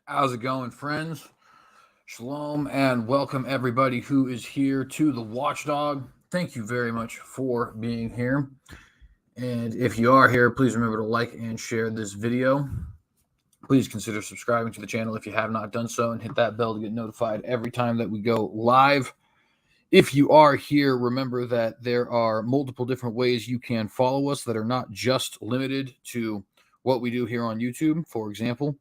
How's it going, friends? Shalom and welcome everybody who is here to the Watchdog. Thank you very much for being here. And if you are here, please remember to like and share this video. Please consider subscribing to the channel if you have not done so and hit that bell to get notified every time that we go live. If you are here, remember that there are multiple different ways you can follow us that are not just limited to what we do here on YouTube. For example,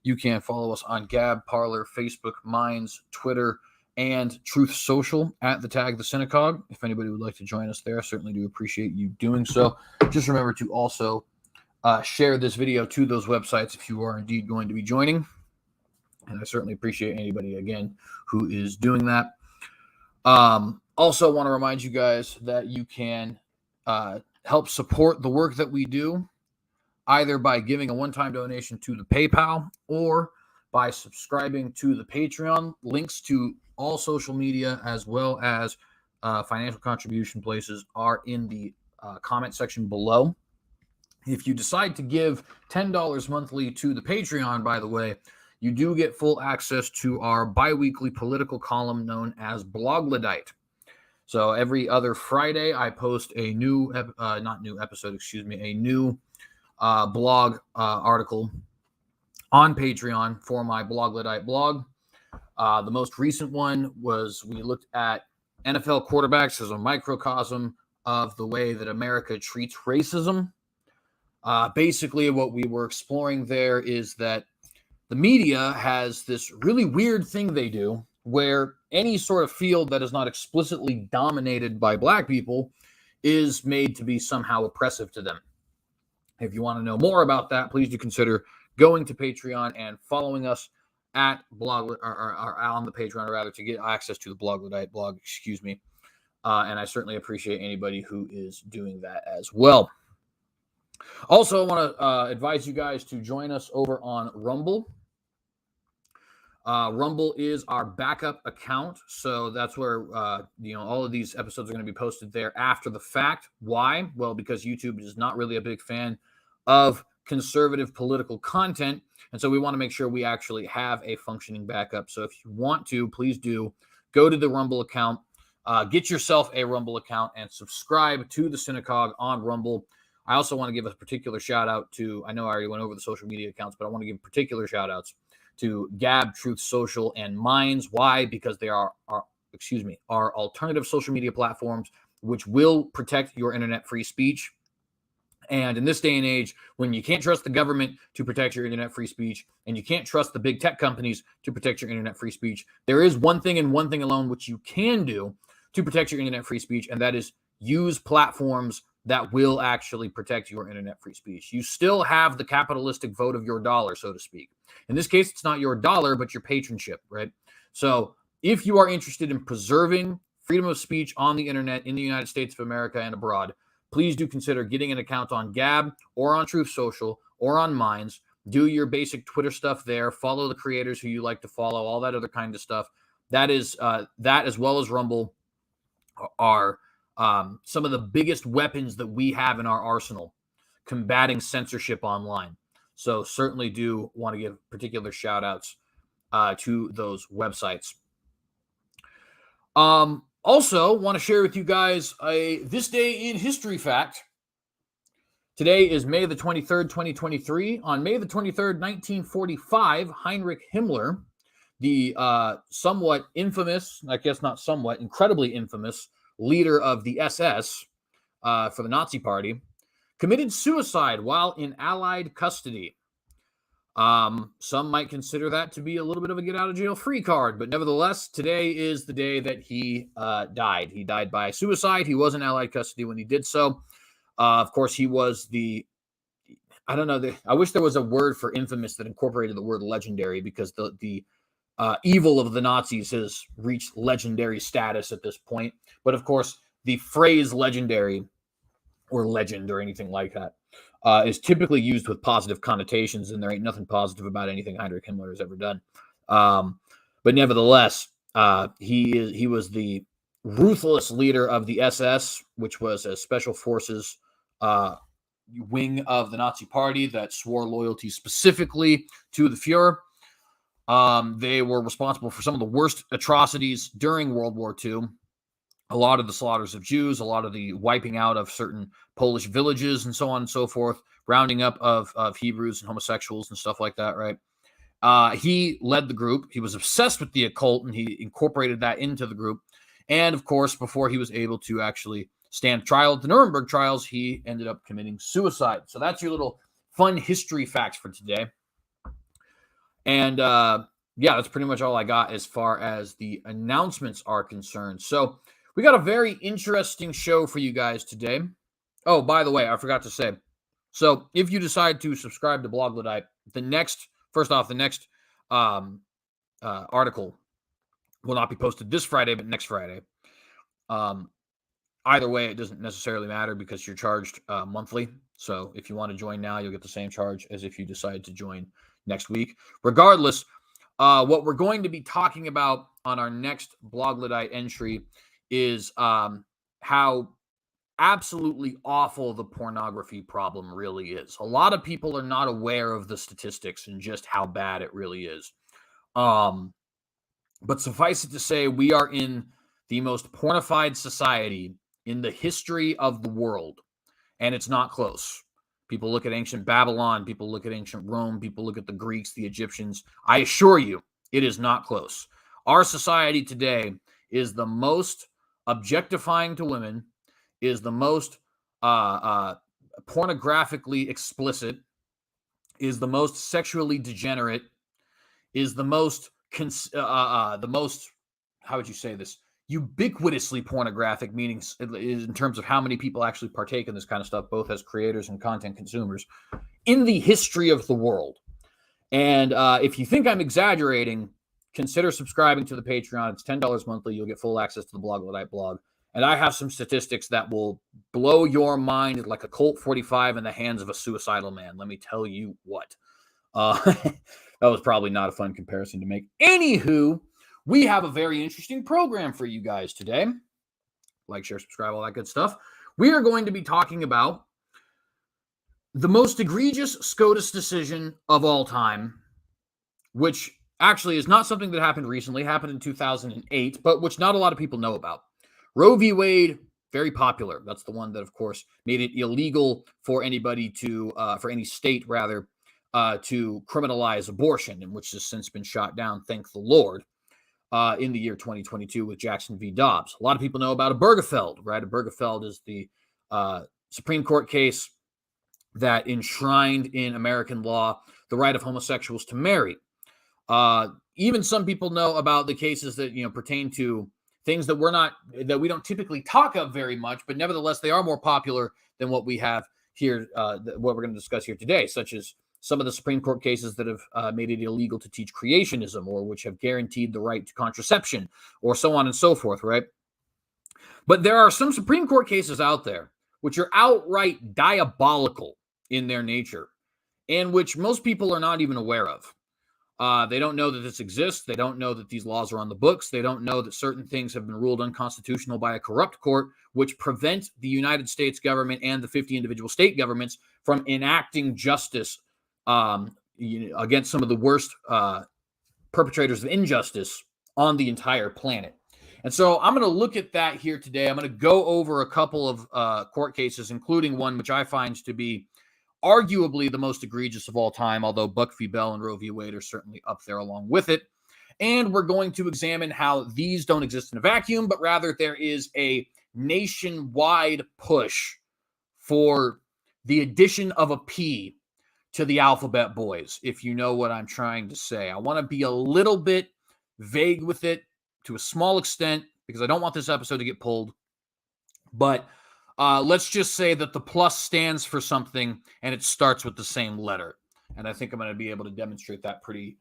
you can follow us on Gab, Parler, Facebook, Minds, Twitter, and Truth Social at the tag The Synagogue. If anybody would like to join us there, I certainly do appreciate you doing so. Just remember to also share this video to those websites if you are indeed going to be joining. And I certainly appreciate anybody, again, who is doing that. Also want to remind you guys that you can help support the work that we do either by giving a one-time donation to the PayPal or by subscribing to the Patreon. Links to all social media as well as financial contribution places are in the comment section below. If you decide to give $10 monthly to the Patreon, by the way, you do get full access to our bi-weekly political column known as Bloglodite. So every other Friday, I post a new, a new blog article on Patreon for my Bloglodite blog. The most recent one was we looked at NFL quarterbacks as a microcosm of the way that America treats racism. Basically, what we were exploring there is that the media has this really weird thing they do where any sort of field that is not explicitly dominated by black people is made to be somehow oppressive to them. If you want to know more about that, please do consider going to Patreon and following us at blog or on the Patreon, or rather, to get access to the Bloglodite blog. And I certainly appreciate anybody who is doing that as well. Also, I want to advise you guys to join us over on Rumble. Rumble is our backup account, so that's where all of these episodes are going to be posted there after the fact. Why? Well, because YouTube is not really a big fan of conservative political content, and so we want to make sure we actually have a functioning backup. So if you want to, please do go to the Rumble account, get yourself a Rumble account, and subscribe to the Synagogue on Rumble. I also want to give a particular shout out to, I know I already went over the social media accounts, but I want to give particular shout outs to Gab, Truth Social, and Minds. Why? Because they are alternative social media platforms which will protect your internet free speech. And in this day and age, when you can't trust the government to protect your internet free speech, and you can't trust the big tech companies to protect your internet free speech, there is one thing and one thing alone which you can do to protect your internet free speech, and that is use platforms that will actually protect your internet free speech. You still have the capitalistic vote of your dollar, so to speak. In this case, it's not your dollar, but your patronship, right? So if you are interested in preserving freedom of speech on the internet in the United States of America and abroad, please do consider getting an account on Gab or on Truth Social or on Minds. Do your basic Twitter stuff there. Follow the creators who you like to follow, all that other kind of stuff. That is that, as well as Rumble, are some of the biggest weapons that we have in our arsenal combating censorship online. So certainly do want to give particular shout outs to those websites. Also want to share with you guys a This Day in History fact. Today is May the 23rd, 2023. On May the 23rd, 1945, Heinrich Himmler, the somewhat infamous, I guess not somewhat, incredibly infamous leader of the SS for the Nazi Party, committed suicide while in Allied custody. Some might consider that to be a little bit of a get out of jail free card, but nevertheless, today is the day that he died. He died by suicide. He was in Allied custody when he did so. Of course, he was I wish there was a word for infamous that incorporated the word legendary, because the evil of the Nazis has reached legendary status at this point. But of course, the phrase legendary or legend or anything like that is typically used with positive connotations, and there ain't nothing positive about anything Heinrich Himmler has ever done. But nevertheless, he was the ruthless leader of the SS, which was a special forces wing of the Nazi Party that swore loyalty specifically to the Fuhrer. They were responsible for some of the worst atrocities during World War II. A lot of the slaughters of Jews, a lot of the wiping out of certain Polish villages, and so on and so forth, rounding up of Hebrews and homosexuals and stuff like that, right? He led the group. He was obsessed with the occult, and he incorporated that into the group. And of course, before he was able to actually stand trial at the Nuremberg trials, he ended up committing suicide. So that's your little fun history facts for today. And yeah, that's pretty much all I got as far as the announcements are concerned. So we got a very interesting show for you guys today. Oh, by the way, I forgot to say. So if you decide to subscribe to Blog Luddite, the next article will not be posted this Friday, but next Friday. Either way, it doesn't necessarily matter because you're charged monthly. So if you want to join now, you'll get the same charge as if you decide to join next week. Regardless, what we're going to be talking about on our next Blog Luddite entry is how absolutely awful the pornography problem really is. A lot of people are not aware of the statistics and just how bad it really is. But suffice it to say, we are in the most pornified society in the history of the world, and it's not close. People look at ancient Babylon, people look at ancient Rome, people look at the Greeks, the Egyptians. I assure you, it is not close. Our society today is the most objectifying to women, is the most pornographically explicit, is the most sexually degenerate, is the most how would you say this? Ubiquitously pornographic, meaning in terms of how many people actually partake in this kind of stuff, both as creators and content consumers, in the history of the world. And if you think I'm exaggerating, consider subscribing to the Patreon. It's $10 monthly. You'll get full access to the Blog Luddite blog. And I have some statistics that will blow your mind like a Colt 45 in the hands of a suicidal man. Let me tell you what. That was probably not a fun comparison to make. Anywho, we have a very interesting program for you guys today. Like, share, subscribe, all that good stuff. We are going to be talking about the most egregious SCOTUS decision of all time, which actually is not something that happened recently, happened in 2008, but which not a lot of people know about. Roe v. Wade, very popular. That's the one that, of course, made it illegal for anybody to, for any state rather, to criminalize abortion, and which has since been shot down, thank the Lord, in the year 2022 with Jackson v. Dobbs. A lot of people know about Obergefell, right? Obergefell is the Supreme Court case that enshrined in American law the right of homosexuals to marry. Even some people know about the cases that pertain to things that we don't typically talk of very much, but nevertheless they are more popular than what we have here, what we're going to discuss here today, such as some of the Supreme Court cases that have made it illegal to teach creationism, or which have guaranteed the right to contraception, or so on and so forth, right? But there are some Supreme Court cases out there which are outright diabolical in their nature, and which most people are not even aware of. They don't know that this exists. They don't know that these laws are on the books. They don't know that certain things have been ruled unconstitutional by a corrupt court, which prevent the United States government and the 50 individual state governments from enacting justice against some of the worst perpetrators of injustice on the entire planet. And so I'm going to look at that here today. I'm going to go over a couple of court cases, including one which I find to be arguably the most egregious of all time, although Buck v. Bell and Roe v. Wade are certainly up there along with it. And we're going to examine how these don't exist in a vacuum, but rather there is a nationwide push for the addition of a P to the alphabet boys, if you know what I'm trying to say. I want to be a little bit vague with it to a small extent because I don't want this episode to get pulled. But let's just say that the plus stands for something and it starts with the same letter. And I think I'm going to be able to demonstrate that pretty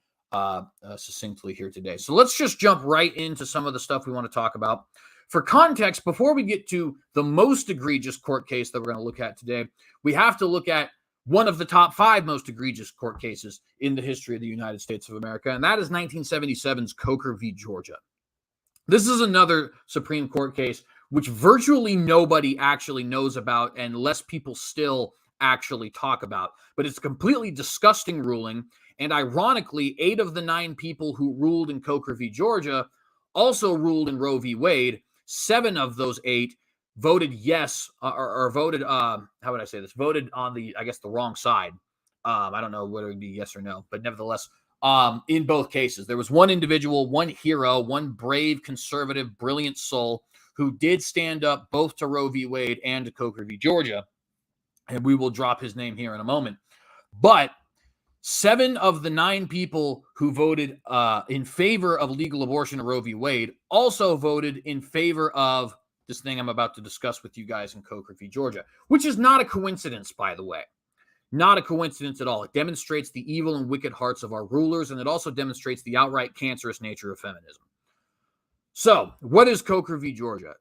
succinctly here today. So let's just jump right into some of the stuff we want to talk about. For context, before we get to the most egregious court case that we're going to look at today, we have to look at one of the top 5 most egregious court cases in the history of the United States of America, and that is 1977's Coker v. Georgia. This is another Supreme Court case which virtually nobody actually knows about, and less people still actually talk about. But it's a completely disgusting ruling. And ironically, 8 of the 9 people who ruled in Coker v. Georgia also ruled in Roe v. Wade. 7 of those 8 voted yes, or voted, how would I say this? Voted on the, I guess, the wrong side. I don't know whether it would be yes or no, but nevertheless, in both cases, there was one individual, one hero, one brave, conservative, brilliant soul who did stand up both to Roe v. Wade and to Coker v. Georgia. And we will drop his name here in a moment. But 7 of the 9 people who voted in favor of legal abortion in Roe v. Wade also voted in favor of this thing I'm about to discuss with you guys in Coker v. Georgia, which is not a coincidence, by the way. Not a coincidence at all. It demonstrates the evil and wicked hearts of our rulers, and it also demonstrates the outright cancerous nature of feminism. So, what is Coker v. Georgia?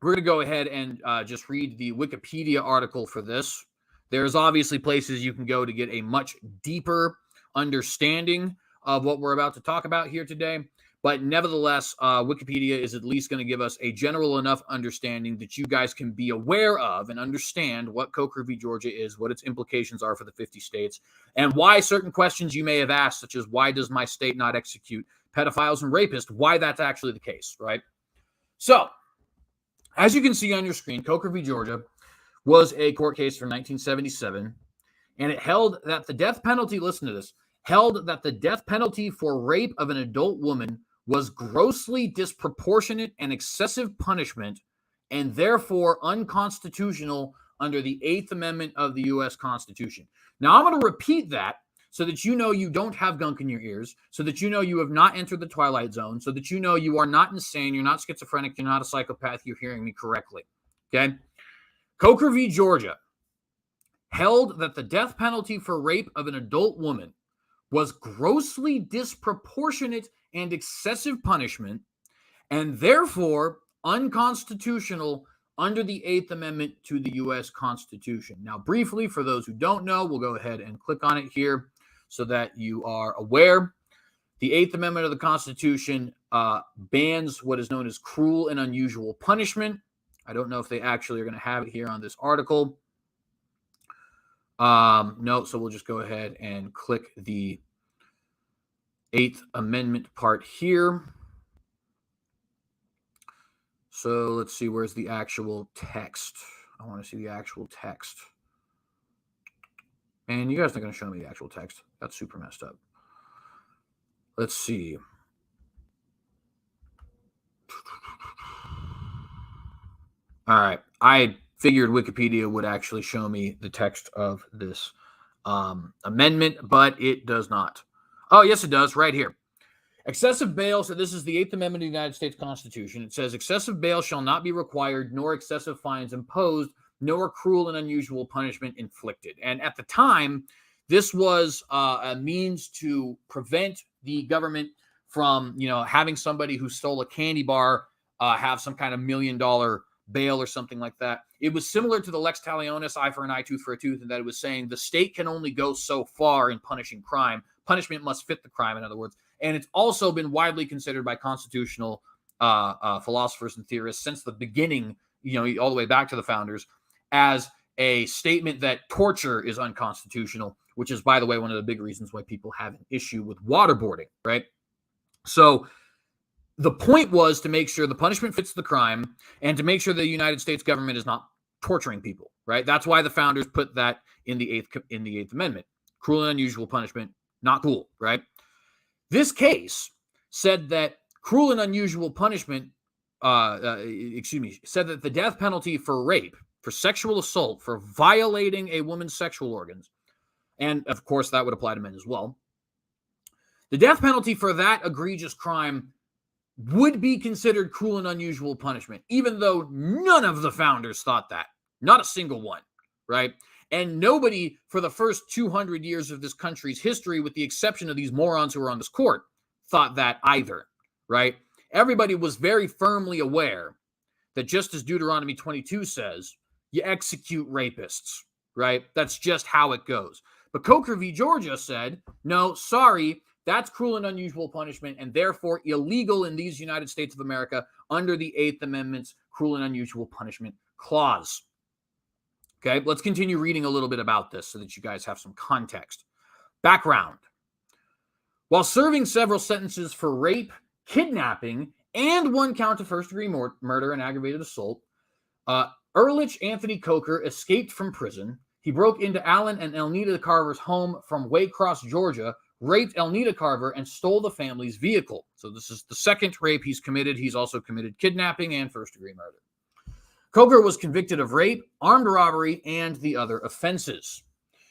We're going to go ahead and just read the Wikipedia article for this. There's obviously places you can go to get a much deeper understanding of what we're about to talk about here today. But nevertheless, Wikipedia is at least going to give us a general enough understanding that you guys can be aware of and understand what Coker v. Georgia is, what its implications are for the 50 states, and why certain questions you may have asked, such as why does my state not execute pedophiles and rapists, why that's actually the case, right? So, as you can see on your screen, Coker v. Georgia was a court case from 1977, and it held that the death penalty, listen to this, held that the death penalty for rape of an adult woman was grossly disproportionate and excessive punishment, and therefore unconstitutional under the 8th Amendment of the U.S. Constitution. Now, I'm going to repeat that so that you know you don't have gunk in your ears, so that you know you have not entered the twilight zone, so that you know you are not insane, you're not schizophrenic, you're not a psychopath, you're hearing me correctly, okay? Coker v. Georgia held that the death penalty for rape of an adult woman was grossly disproportionate and excessive punishment, and therefore unconstitutional under the 8th Amendment to the U.S. Constitution. Now, briefly, for those who don't know, we'll go ahead and click on it here so that you are aware. The 8th Amendment of the Constitution bans what is known as cruel and unusual punishment. I don't know if they actually are going to have it here on this article. No, so we'll just go ahead and click the 8th Amendment part here. So let's see, where's the actual text? I want to see the actual text. And you guys are going to show me the actual text. That's super messed up. Let's see. All right. I figured Wikipedia would actually show me the text of this amendment, but it does not. Oh, yes, it does, right here. Excessive bail, so this is the 8th Amendment of the United States Constitution. It says, excessive bail shall not be required, nor excessive fines imposed, nor cruel and unusual punishment inflicted. And at the time, this was a means to prevent the government from, having somebody who stole a candy bar have some kind of $1 million bail or something like that. It was similar to the Lex Talionis, eye for an eye, tooth for a tooth, and that it was saying the state can only go so far in punishing crime. Punishment must fit the crime, in other words. And it's also been widely considered by constitutional philosophers and theorists since the beginning, all the way back to the founders, as a statement that torture is unconstitutional, which is, by the way, one of the big reasons why people have an issue with waterboarding, right? So the point was to make sure the punishment fits the crime and to make sure the United States government is not torturing people, right? That's why the founders put that in the Eighth Amendment. Cruel and unusual punishment, not cool, right? This case said that cruel and unusual punishment, said that the death penalty for rape, for sexual assault, for violating a woman's sexual organs, and of course that would apply to men as well, the death penalty for that egregious crime would be considered cruel and unusual punishment, even though none of the founders thought that. Not a single one, right? And nobody for the first 200 years of this country's history, with the exception of these morons who are on this court, thought that either, right? Everybody was very firmly aware that just as Deuteronomy 22 says, you execute rapists, right? That's just how it goes. But Coker v. Georgia said, no, sorry, that's cruel and unusual punishment and therefore illegal in these United States of America under the 8th Amendment's cruel and unusual punishment clause. Okay, let's continue reading a little bit about this so that you guys have some context. Background. While serving several sentences for rape, kidnapping, and 1 count of first-degree murder and aggravated assault, Ehrlich Anthony Coker escaped from prison. He broke into Alan and Elnita Carver's home from Waycross, Georgia, raped Elnita Carver, and stole the family's vehicle. So this is the second rape he's committed. He's also committed kidnapping and first-degree murder. Coker was convicted of rape, armed robbery, and the other offenses.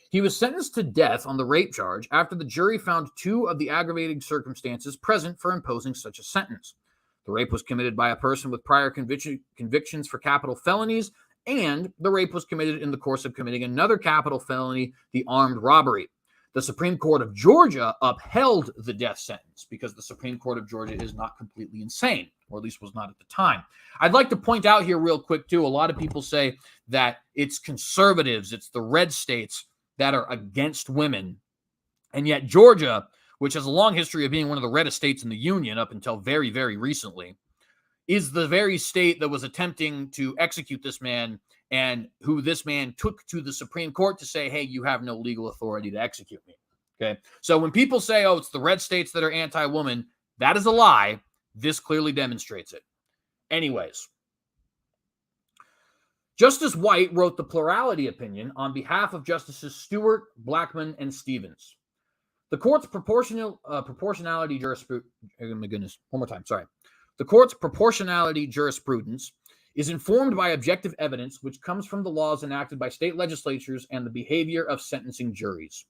He was sentenced to death on the rape charge after the jury found 2 of the aggravating circumstances present for imposing such a sentence. The rape was committed by a person with prior convictions for capital felonies, and the rape was committed in the course of committing another capital felony, the armed robbery. The Supreme Court of Georgia upheld the death sentence because the Supreme Court of Georgia is not completely insane, or at least was not at the time. I'd like to point out here real quick, too, a lot of people say that it's conservatives, it's the red states that are against women, and yet Georgia, which has a long history of being one of the reddest states in the Union up until very, very recently, is the very state that was attempting to execute this man and who this man took to the Supreme Court to say, hey, you have no legal authority to execute me. Okay. So when people say, oh, it's the red states that are anti-woman, that is a lie. This clearly demonstrates it. Anyways, Justice White wrote the plurality opinion on behalf of Justices Stewart, Blackmun, and Stevens. The court's proportionality jurisprudence, oh my goodness, one more time, sorry. The court's proportionality jurisprudence is informed by objective evidence which comes from the laws enacted by state legislatures and the behavior of sentencing juries.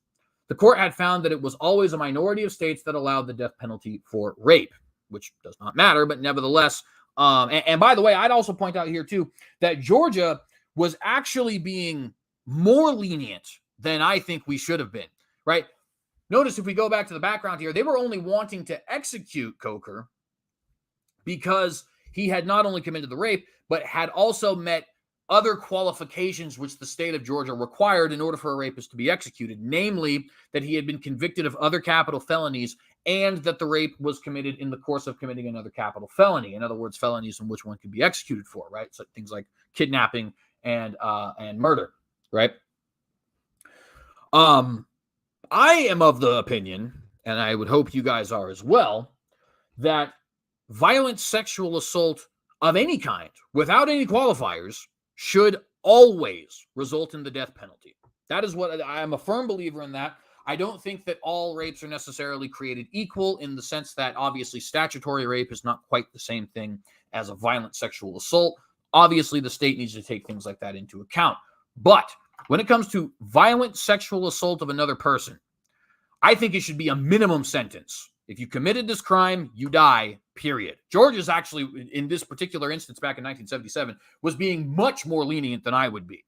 The court had found that it was always a minority of states that allowed the death penalty for rape, which does not matter, but nevertheless, and by the way, I'd also point out here too that Georgia was actually being more lenient than I think we should have been, right? Notice if we go back to the background here, they were only wanting to execute Coker because he had not only committed the rape, but had also met other qualifications which the state of Georgia required in order for a rapist to be executed, namely that he had been convicted of other capital felonies and that the rape was committed in the course of committing another capital felony. In other words, felonies in which one could be executed for, right? So things like kidnapping and murder, right? I am of the opinion, and I would hope you guys are as well, that violent sexual assault of any kind, without any qualifiers, should always result in the death penalty. That is what I am a firm believer in that. I don't think that all rapes are necessarily created equal in the sense that obviously statutory rape is not quite the same thing as a violent sexual assault. Obviously, the state needs to take things like that into account. But when it comes to violent sexual assault of another person, I think it should be a minimum sentence. If you committed this crime, you die, period. Georgia's actually, in this particular instance back in 1977, was being much more lenient than I would be.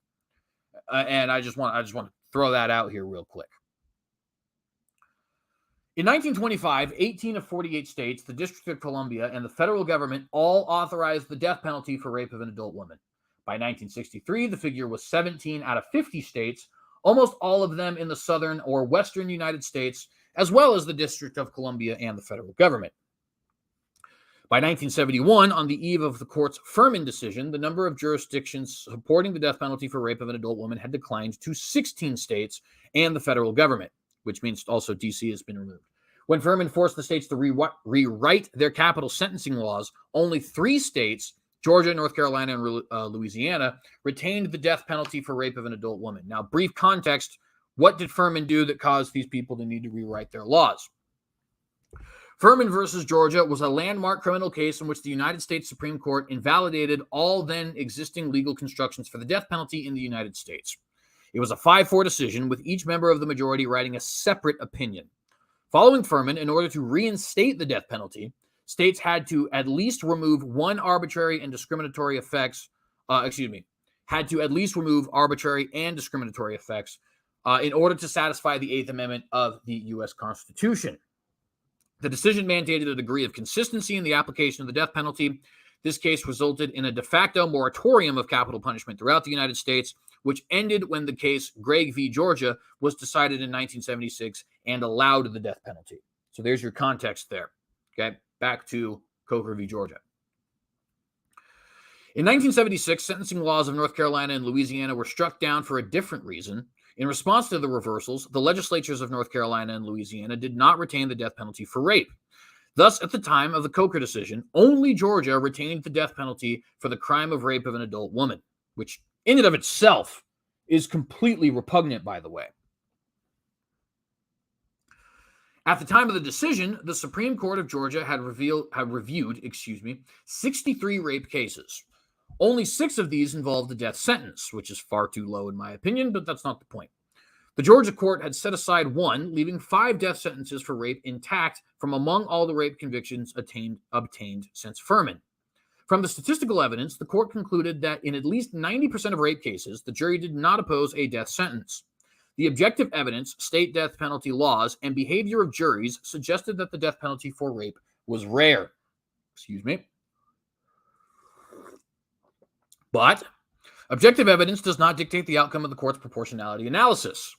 And I just want to throw that out here real quick. In 1925, 18 of 48 states, the District of Columbia, and the federal government all authorized the death penalty for rape of an adult woman. By 1963, the figure was 17 out of 50 states, almost all of them in the southern or western United States, as well as the District of Columbia and the federal government. By 1971, on the eve of the court's Furman decision, the number of jurisdictions supporting the death penalty for rape of an adult woman had declined to 16 states and the federal government, which means also D.C. has been removed. When Furman forced the states to rewrite their capital sentencing laws, only 3 states, Georgia, North Carolina, and Louisiana, retained the death penalty for rape of an adult woman. Now, brief context, what did Furman do that caused these people to need to rewrite their laws? Furman versus Georgia was a landmark criminal case in which the United States Supreme Court invalidated all then existing legal constructions for the death penalty in the United States. It was a 5-4 decision, with each member of the majority writing a separate opinion. Following Furman, in order to reinstate the death penalty, states had to at least remove arbitrary and discriminatory effects in order to satisfy the 8th Amendment of the U.S. Constitution. The decision mandated a degree of consistency in the application of the death penalty. This case resulted in a de facto moratorium of capital punishment throughout the United States, which ended when the case Gregg v. Georgia was decided in 1976 and allowed the death penalty. So there's your context there. Okay, back to Coker v. Georgia. In 1976, sentencing laws of North Carolina and Louisiana were struck down for a different reason. In response to the reversals, the legislatures of North Carolina and Louisiana did not retain the death penalty for rape. Thus, at the time of the Coker decision, only Georgia retained the death penalty for the crime of rape of an adult woman, which in and of itself is completely repugnant, by the way. At the time of the decision, the Supreme Court of Georgia had reviewed 63 rape cases. Only 6 of these involved the death sentence, which is far too low in my opinion, but that's not the point. The Georgia court had set aside 1, leaving 5 death sentences for rape intact from among all the rape convictions obtained since Furman. From the statistical evidence, the court concluded that in at least 90% of rape cases, the jury did not oppose a death sentence. The objective evidence, state death penalty laws, and behavior of juries suggested that the death penalty for rape was rare. But objective evidence does not dictate the outcome of the court's proportionality analysis.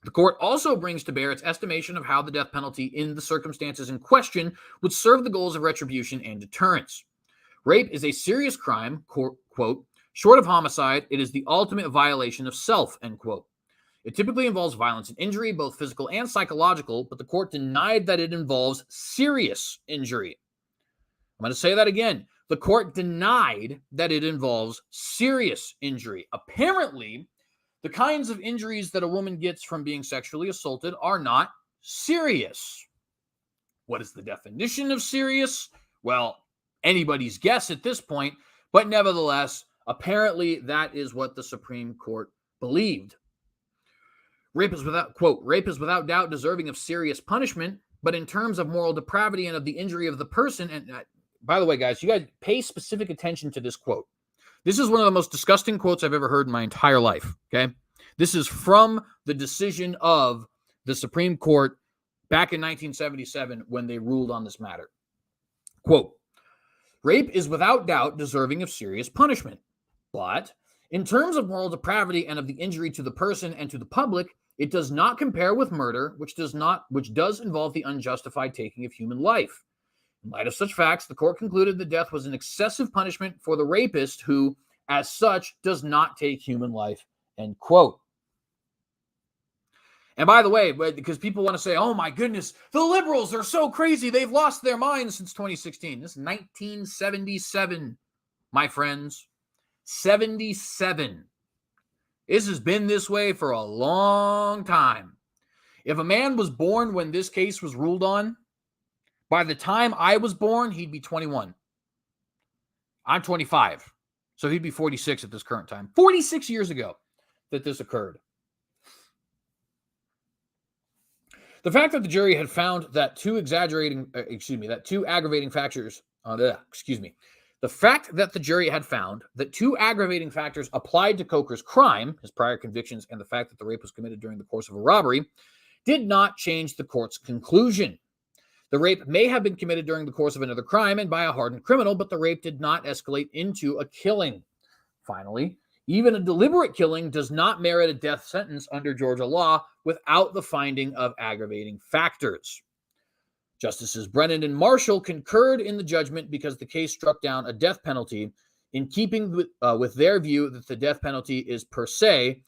The court also brings to bear its estimation of how the death penalty in the circumstances in question would serve the goals of retribution and deterrence. Rape is a serious crime, quote, short of homicide, it is the ultimate violation of self, end quote. It typically involves violence and injury, both physical and psychological, but the court denied that it involves serious injury. I'm going to say that again. The court denied that it involves serious injury. Apparently, the kinds of injuries that a woman gets from being sexually assaulted are not serious. What is the definition of serious? Well, anybody's guess at this point, but nevertheless, apparently that is what the Supreme Court believed. Rape is without doubt deserving of serious punishment, but in terms of moral depravity and of the injury of the person, and by the way, guys, you guys pay specific attention to this quote. This is one of the most disgusting quotes I've ever heard in my entire life, okay? This is from the decision of the Supreme Court back in 1977 when they ruled on this matter. Quote, rape is without doubt deserving of serious punishment, but in terms of moral depravity and of the injury to the person and to the public, it does not compare with murder, which does involve the unjustified taking of human life. In light of such facts, the court concluded that death was an excessive punishment for the rapist who, as such, does not take human life, end quote. And by the way, because people want to say, oh my goodness, the liberals are so crazy, they've lost their minds since 2016. This is 1977, my friends. 77. This has been this way for a long time. If a man was born when this case was ruled on, by the time I was born, he'd be 21. I'm 25, so he'd be 46 at this current time. 46 years ago that this occurred. The fact that the jury had found that two aggravating factors, the fact that the jury had found that 2 aggravating factors applied to Coker's crime, his prior convictions, and the fact that the rape was committed during the course of a robbery, did not change the court's conclusion. The rape may have been committed during the course of another crime and by a hardened criminal, but the rape did not escalate into a killing. Finally, even a deliberate killing does not merit a death sentence under Georgia law without the finding of aggravating factors. Justices Brennan and Marshall concurred in the judgment because the case struck down a death penalty in keeping with their view that the death penalty is per se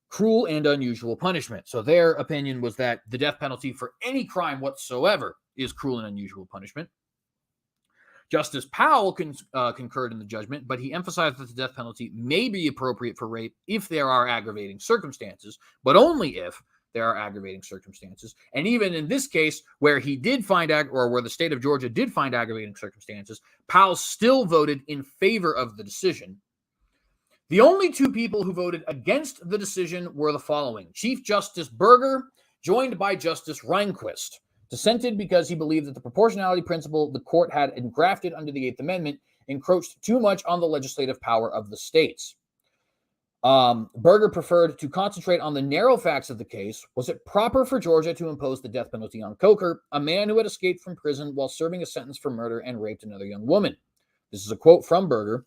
cruel and unusual punishment. So their opinion was that the death penalty for any crime whatsoever is cruel and unusual punishment. Justice Powell concurred in the judgment, but he emphasized that the death penalty may be appropriate for rape if there are aggravating circumstances, but only if there are aggravating circumstances. And even in this case, where he did find, where the state of Georgia did find aggravating circumstances, Powell still voted in favor of the decision. The only 2 people who voted against the decision were the following: Chief Justice Berger, joined by Justice Rehnquist, dissented because he believed that the proportionality principle the court had engrafted under the 8th Amendment encroached too much on the legislative power of the states. Berger preferred to concentrate on the narrow facts of the case. Was it proper for Georgia to impose the death penalty on Coker, a man who had escaped from prison while serving a sentence for murder and raped another young woman? This is a quote from Berger.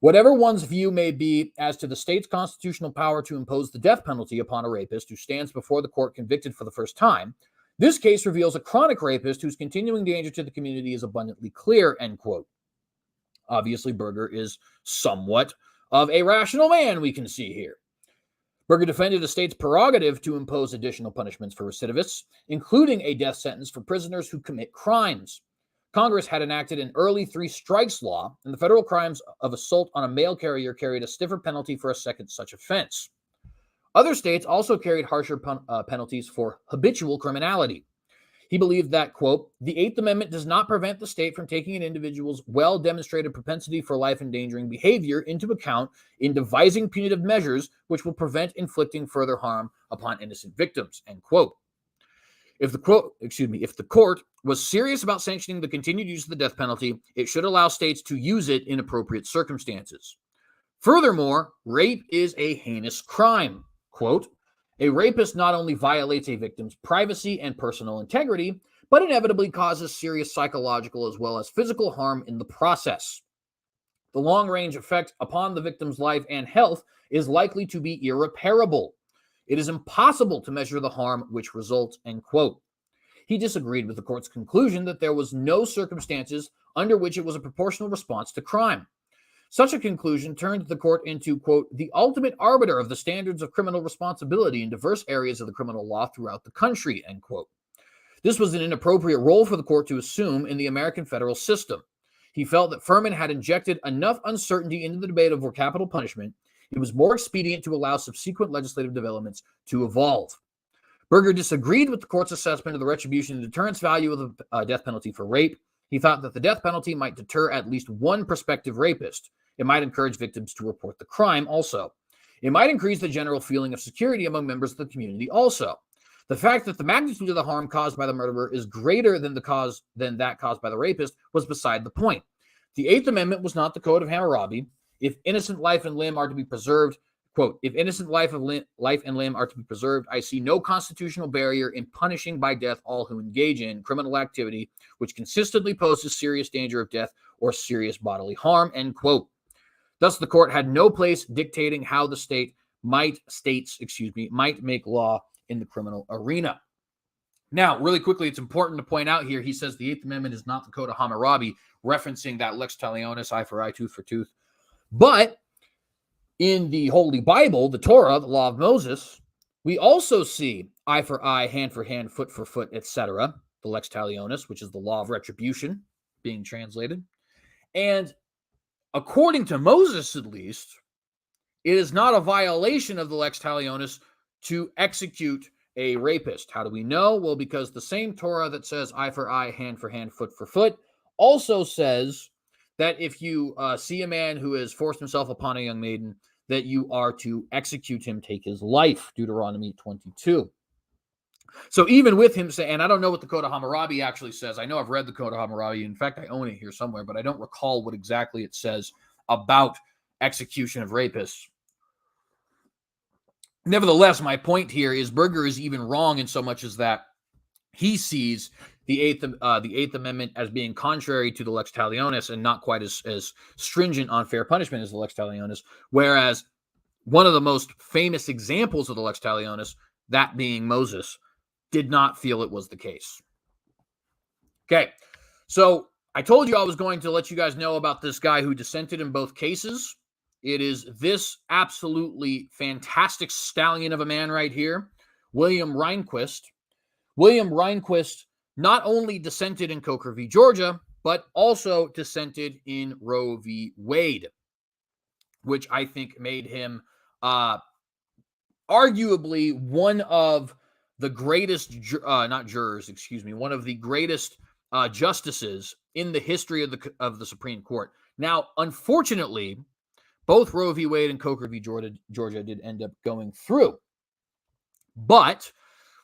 Whatever one's view may be as to the state's constitutional power to impose the death penalty upon a rapist who stands before the court convicted for the first time, this case reveals a chronic rapist whose continuing danger to the community is abundantly clear, end quote. Obviously, Berger is somewhat of a rational man, we can see here. Berger defended the state's prerogative to impose additional punishments for recidivists, including a death sentence for prisoners who commit crimes. Congress had enacted an early 3 strikes law, and the federal crimes of assault on a mail carrier carried a stiffer penalty for a second such offense. Other states also carried harsher penalties for habitual criminality. He believed that, quote, the Eighth Amendment does not prevent the state from taking an individual's well-demonstrated propensity for life-endangering behavior into account in devising punitive measures which will prevent inflicting further harm upon innocent victims, end quote. If the court was serious about sanctioning the continued use of the death penalty, it should allow states to use it in appropriate circumstances. Furthermore, rape is a heinous crime. Quote, a rapist not only violates a victim's privacy and personal integrity, but inevitably causes serious psychological as well as physical harm in the process. The long-range effect upon the victim's life and health is likely to be irreparable. It is impossible to measure the harm which results, end quote. He disagreed with the court's conclusion that there was no circumstances under which it was a proportional response to crime. Such a conclusion turned the court into, quote, the ultimate arbiter of the standards of criminal responsibility in diverse areas of the criminal law throughout the country, end quote. This was an inappropriate role for the court to assume in the American federal system. He felt that Furman had injected enough uncertainty into the debate over capital punishment. It was more expedient to allow subsequent legislative developments to evolve. Berger disagreed with the court's assessment of the retribution and deterrence value of the death penalty for rape. He thought that the death penalty might deter at least one prospective rapist. It might encourage victims to report the crime also. It might increase the general feeling of security among members of the community also. The fact that the magnitude of the harm caused by the murderer is greater than that caused by the rapist was beside the point. The Eighth Amendment was not the Code of Hammurabi. If innocent life and limb are to be preserved, quote, if innocent life and limb are to be preserved, I see no constitutional barrier in punishing by death all who engage in criminal activity which consistently poses serious danger of death or serious bodily harm, end quote. Thus, the court had no place dictating how the states might make law in the criminal arena. Now, really quickly, it's important to point out here, he says the Eighth Amendment is not the Code of Hammurabi, referencing that lex talionis, eye for eye, tooth for tooth. But in the Holy Bible, the Torah, the Law of Moses, we also see eye for eye, hand for hand, foot for foot, etc., the lex talionis, which is the law of retribution being translated. And according to Moses, at least, it is not a violation of the lex talionis to execute a rapist. How do we know? Well, because the same Torah that says eye for eye, hand for hand, foot for foot also says that if you see a man who has forced himself upon a young maiden, that you are to execute him, take his life, Deuteronomy 22. So even with him saying, and I don't know what the Code of Hammurabi actually says. I know I've read the Code of Hammurabi. In fact, I own it here somewhere, but I don't recall what exactly it says about execution of rapists. Nevertheless, my point here is Berger is even wrong in so much as that he sees the Eighth Amendment as being contrary to the lex talionis and not quite as stringent on fair punishment as the lex talionis, whereas one of the most famous examples of the lex talionis, that being Moses, did not feel it was the case. Okay, so I told you I was going to let you guys know about this guy who dissented in both cases. It is this absolutely fantastic stallion of a man right here, William Rehnquist. William Rehnquist not only dissented in Coker v. Georgia, but also dissented in Roe v. Wade, which I think made him arguably one of the greatest, one of the greatest justices in the history of the Supreme Court. Now, unfortunately, both Roe v. Wade and Coker v. Georgia did end up going through. But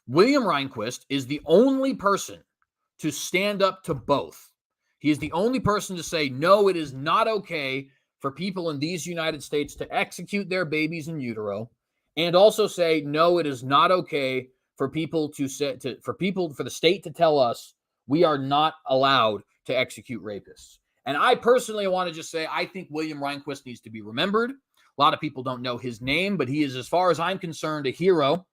William Rehnquist is the only person to stand up to both. He is the only person to say, no, it is not okay for people in these United States to execute their babies in utero, and also say, no, it is not okay for people for the state to tell us we are not allowed to execute rapists. And I personally want to just say, I think William Rehnquist needs to be remembered. A lot of people don't know his name, but he is, as far as I'm concerned, a hero.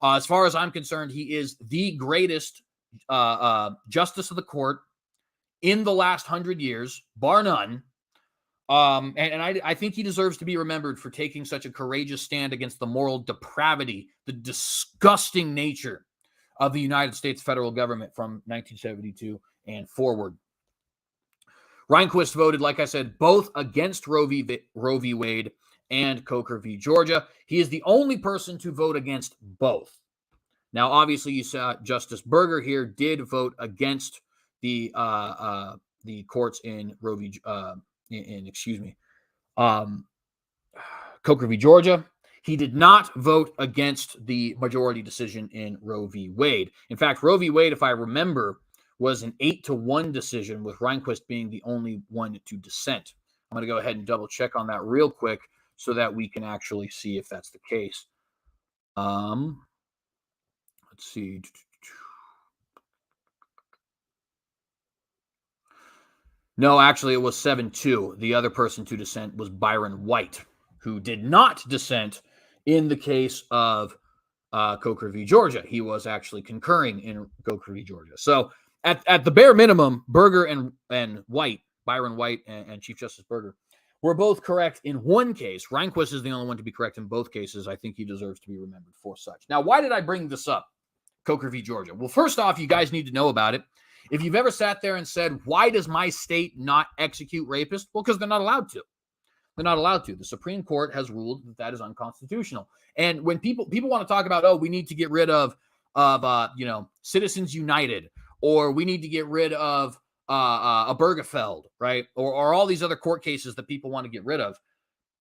As far as I'm concerned, he is the greatest justice of the court in the last 100 years, bar none. And I think he deserves to be remembered for taking such a courageous stand against the moral depravity, the disgusting nature of the United States federal government from 1972 and forward. Rehnquist voted, like I said, both against Roe v. Wade and Coker v. Georgia. He is the only person to vote against both. Now, obviously, you saw Justice Berger here did vote against the courts in Roe v. Coker v. Georgia. He did not vote against the majority decision in Roe v. Wade. In fact, Roe v. Wade, if I remember, was an 8-1 decision, with Rehnquist being the only one to dissent. I'm going to go ahead and double check on that real quick so that we can actually see if that's the case. Let's see. No, actually, it was 7-2. The other person to dissent was Byron White, who did not dissent in the case of Coker v. Georgia. He was actually concurring in Coker v. Georgia. So at the bare minimum, Berger and White, Byron White and Chief Justice Berger, were both correct in one case. Rehnquist is the only one to be correct in both cases. I think he deserves to be remembered for such. Now, why did I bring this up, Coker v. Georgia? Well, first off, you guys need to know about it. If you've ever sat there and said, why does my state not execute rapists? Well, because they're not allowed to. They're not allowed to. The Supreme Court has ruled that that is unconstitutional. And when people want to talk about, oh, we need to get rid of Citizens United, or we need to get rid of Obergefell, right? Or all these other court cases that people want to get rid of.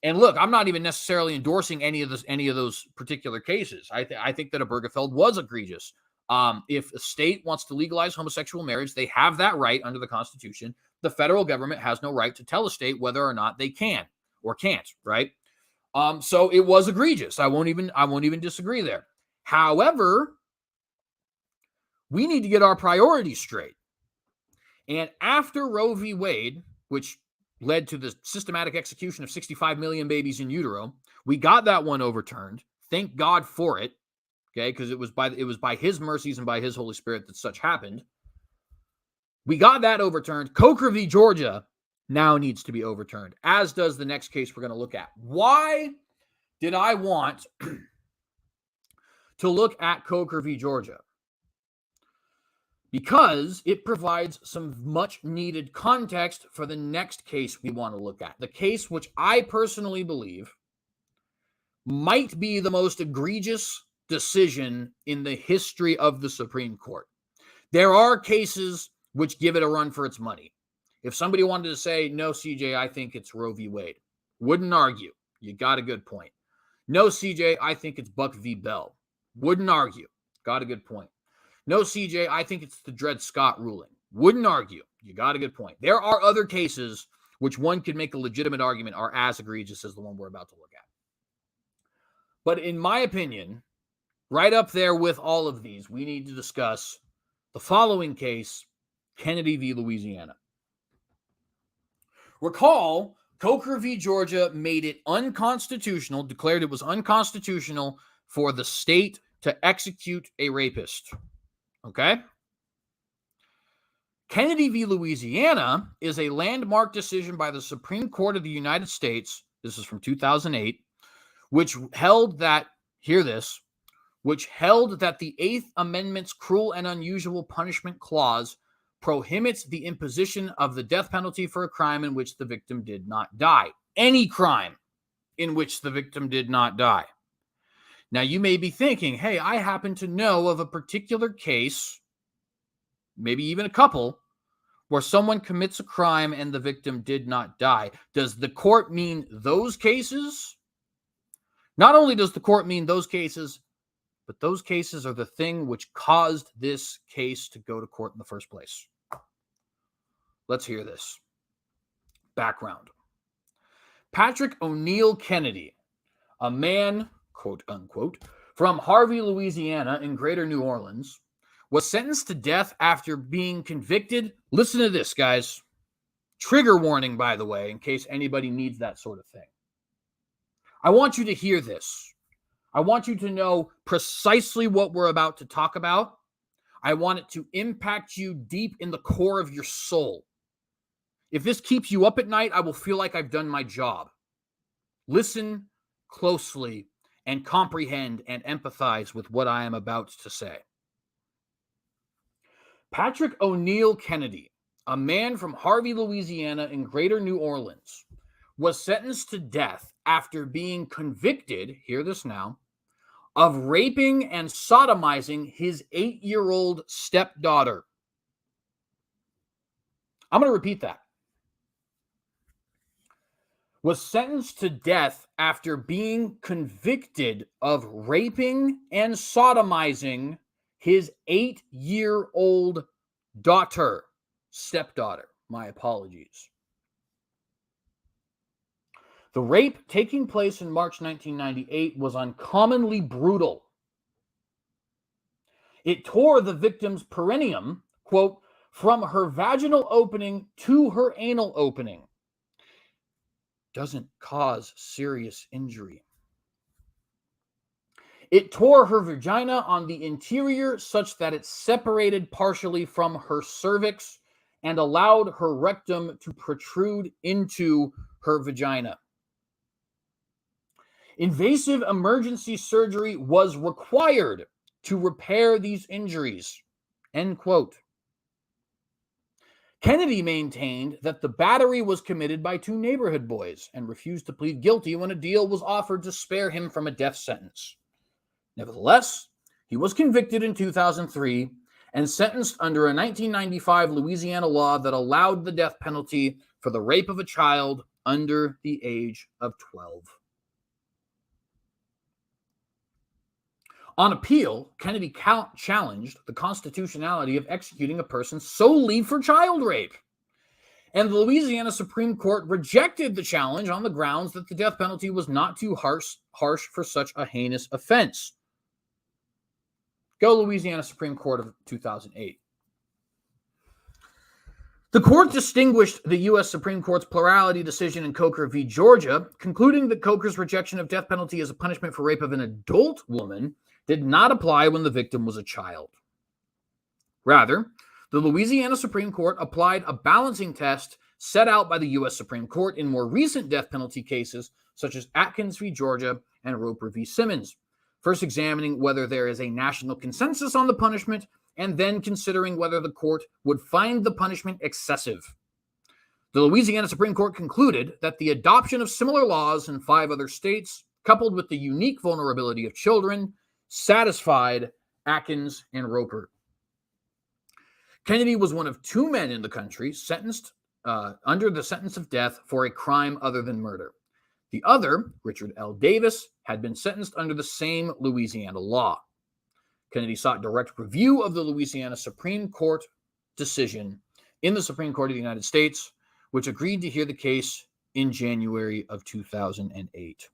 And look, I'm not even necessarily endorsing any of those particular cases. I think that Obergefell was egregious. If a state wants to legalize homosexual marriage, they have that right under the Constitution. The federal government has no right to tell a state whether or not they can or can't, right? So it was egregious. I won't even disagree there. However, we need to get our priorities straight. And after Roe v. Wade, which led to the systematic execution of 65 million babies in utero, we got that one overturned. Thank God for it. Okay, because it was by his mercies and by his Holy Spirit that such happened. We got that overturned. Coker v. Georgia now needs to be overturned, as does the next case we're going to look at. Why did I want to look at Coker v. Georgia? Because it provides some much needed context for the next case we want to look at. The case which I personally believe might be the most egregious decision in the history of the Supreme Court. There are cases which give it a run for its money. If somebody wanted to say, no, CJ, I think it's Roe v. Wade, wouldn't argue. You got a good point. No, CJ, I think it's Buck v. Bell. Wouldn't argue. Got a good point. No, CJ, I think it's the Dred Scott ruling. Wouldn't argue. You got a good point. There are other cases which one could make a legitimate argument are as egregious as the one we're about to look at. But in my opinion, right up there with all of these, we need to discuss the following case, Kennedy v. Louisiana. Recall, Coker v. Georgia made it unconstitutional, declared it was unconstitutional for the state to execute a rapist. Okay? Kennedy v. Louisiana is a landmark decision by the Supreme Court of the United States. This is from 2008, which held that, hear this, which held that the Eighth Amendment's cruel and unusual punishment clause prohibits the imposition of the death penalty for a crime in which the victim did not die. Any crime in which the victim did not die. Now, you may be thinking, hey, I happen to know of a particular case, maybe even a couple, where someone commits a crime and the victim did not die. Does the court mean those cases? Not only does the court mean those cases, but those cases are the thing which caused this case to go to court in the first place. Let's hear this. Background. Patrick O'Neill Kennedy, a man, quote unquote, from Harvey, Louisiana in Greater New Orleans, was sentenced to death after being convicted. Listen to this, guys. Trigger warning, by the way, in case anybody needs that sort of thing. I want you to hear this. I want you to know precisely what we're about to talk about. I want it to impact you deep in the core of your soul. If this keeps you up at night, I will feel like I've done my job. Listen closely and comprehend and empathize with what I am about to say. Patrick O'Neill Kennedy, a man from Harvey, Louisiana in Greater New Orleans, was sentenced to death after being convicted, hear this now, of raping and sodomizing his 8-year-old stepdaughter. I'm going to repeat that. Was sentenced to death after being convicted of raping and sodomizing his 8-year-old stepdaughter. My apologies. The rape taking place in March 1998 was uncommonly brutal. It tore the victim's perineum, quote, from her vaginal opening to her anal opening. Doesn't cause serious injury. It tore her vagina on the interior such that it separated partially from her cervix and allowed her rectum to protrude into her vagina. Invasive emergency surgery was required to repair these injuries, end quote. Kennedy maintained that the battery was committed by 2 neighborhood boys and refused to plead guilty when a deal was offered to spare him from a death sentence. Nevertheless, he was convicted in 2003 and sentenced under a 1995 Louisiana law that allowed the death penalty for the rape of a child under the age of 12. On appeal, Kennedy challenged the constitutionality of executing a person solely for child rape. And the Louisiana Supreme Court rejected the challenge on the grounds that the death penalty was not too harsh for such a heinous offense. Go Louisiana Supreme Court of 2008. The court distinguished the U.S. Supreme Court's plurality decision in Coker v. Georgia, concluding that Coker's rejection of death penalty as a punishment for rape of an adult woman did not apply when the victim was a child. Rather, the Louisiana Supreme Court applied a balancing test set out by the U.S. Supreme Court in more recent death penalty cases, such as Atkins v. Georgia and Roper v. Simmons, first examining whether there is a national consensus on the punishment and then considering whether the court would find the punishment excessive. The Louisiana Supreme Court concluded that the adoption of similar laws in 5 other states, coupled with the unique vulnerability of children, satisfied Atkins and Roper. Kennedy was one of 2 men in the country sentenced under the sentence of death for a crime other than murder. The other, Richard L. Davis, had been sentenced under the same Louisiana law. Kennedy sought direct review of the Louisiana Supreme Court decision in the Supreme Court of the United States, which agreed to hear the case in January of 2008.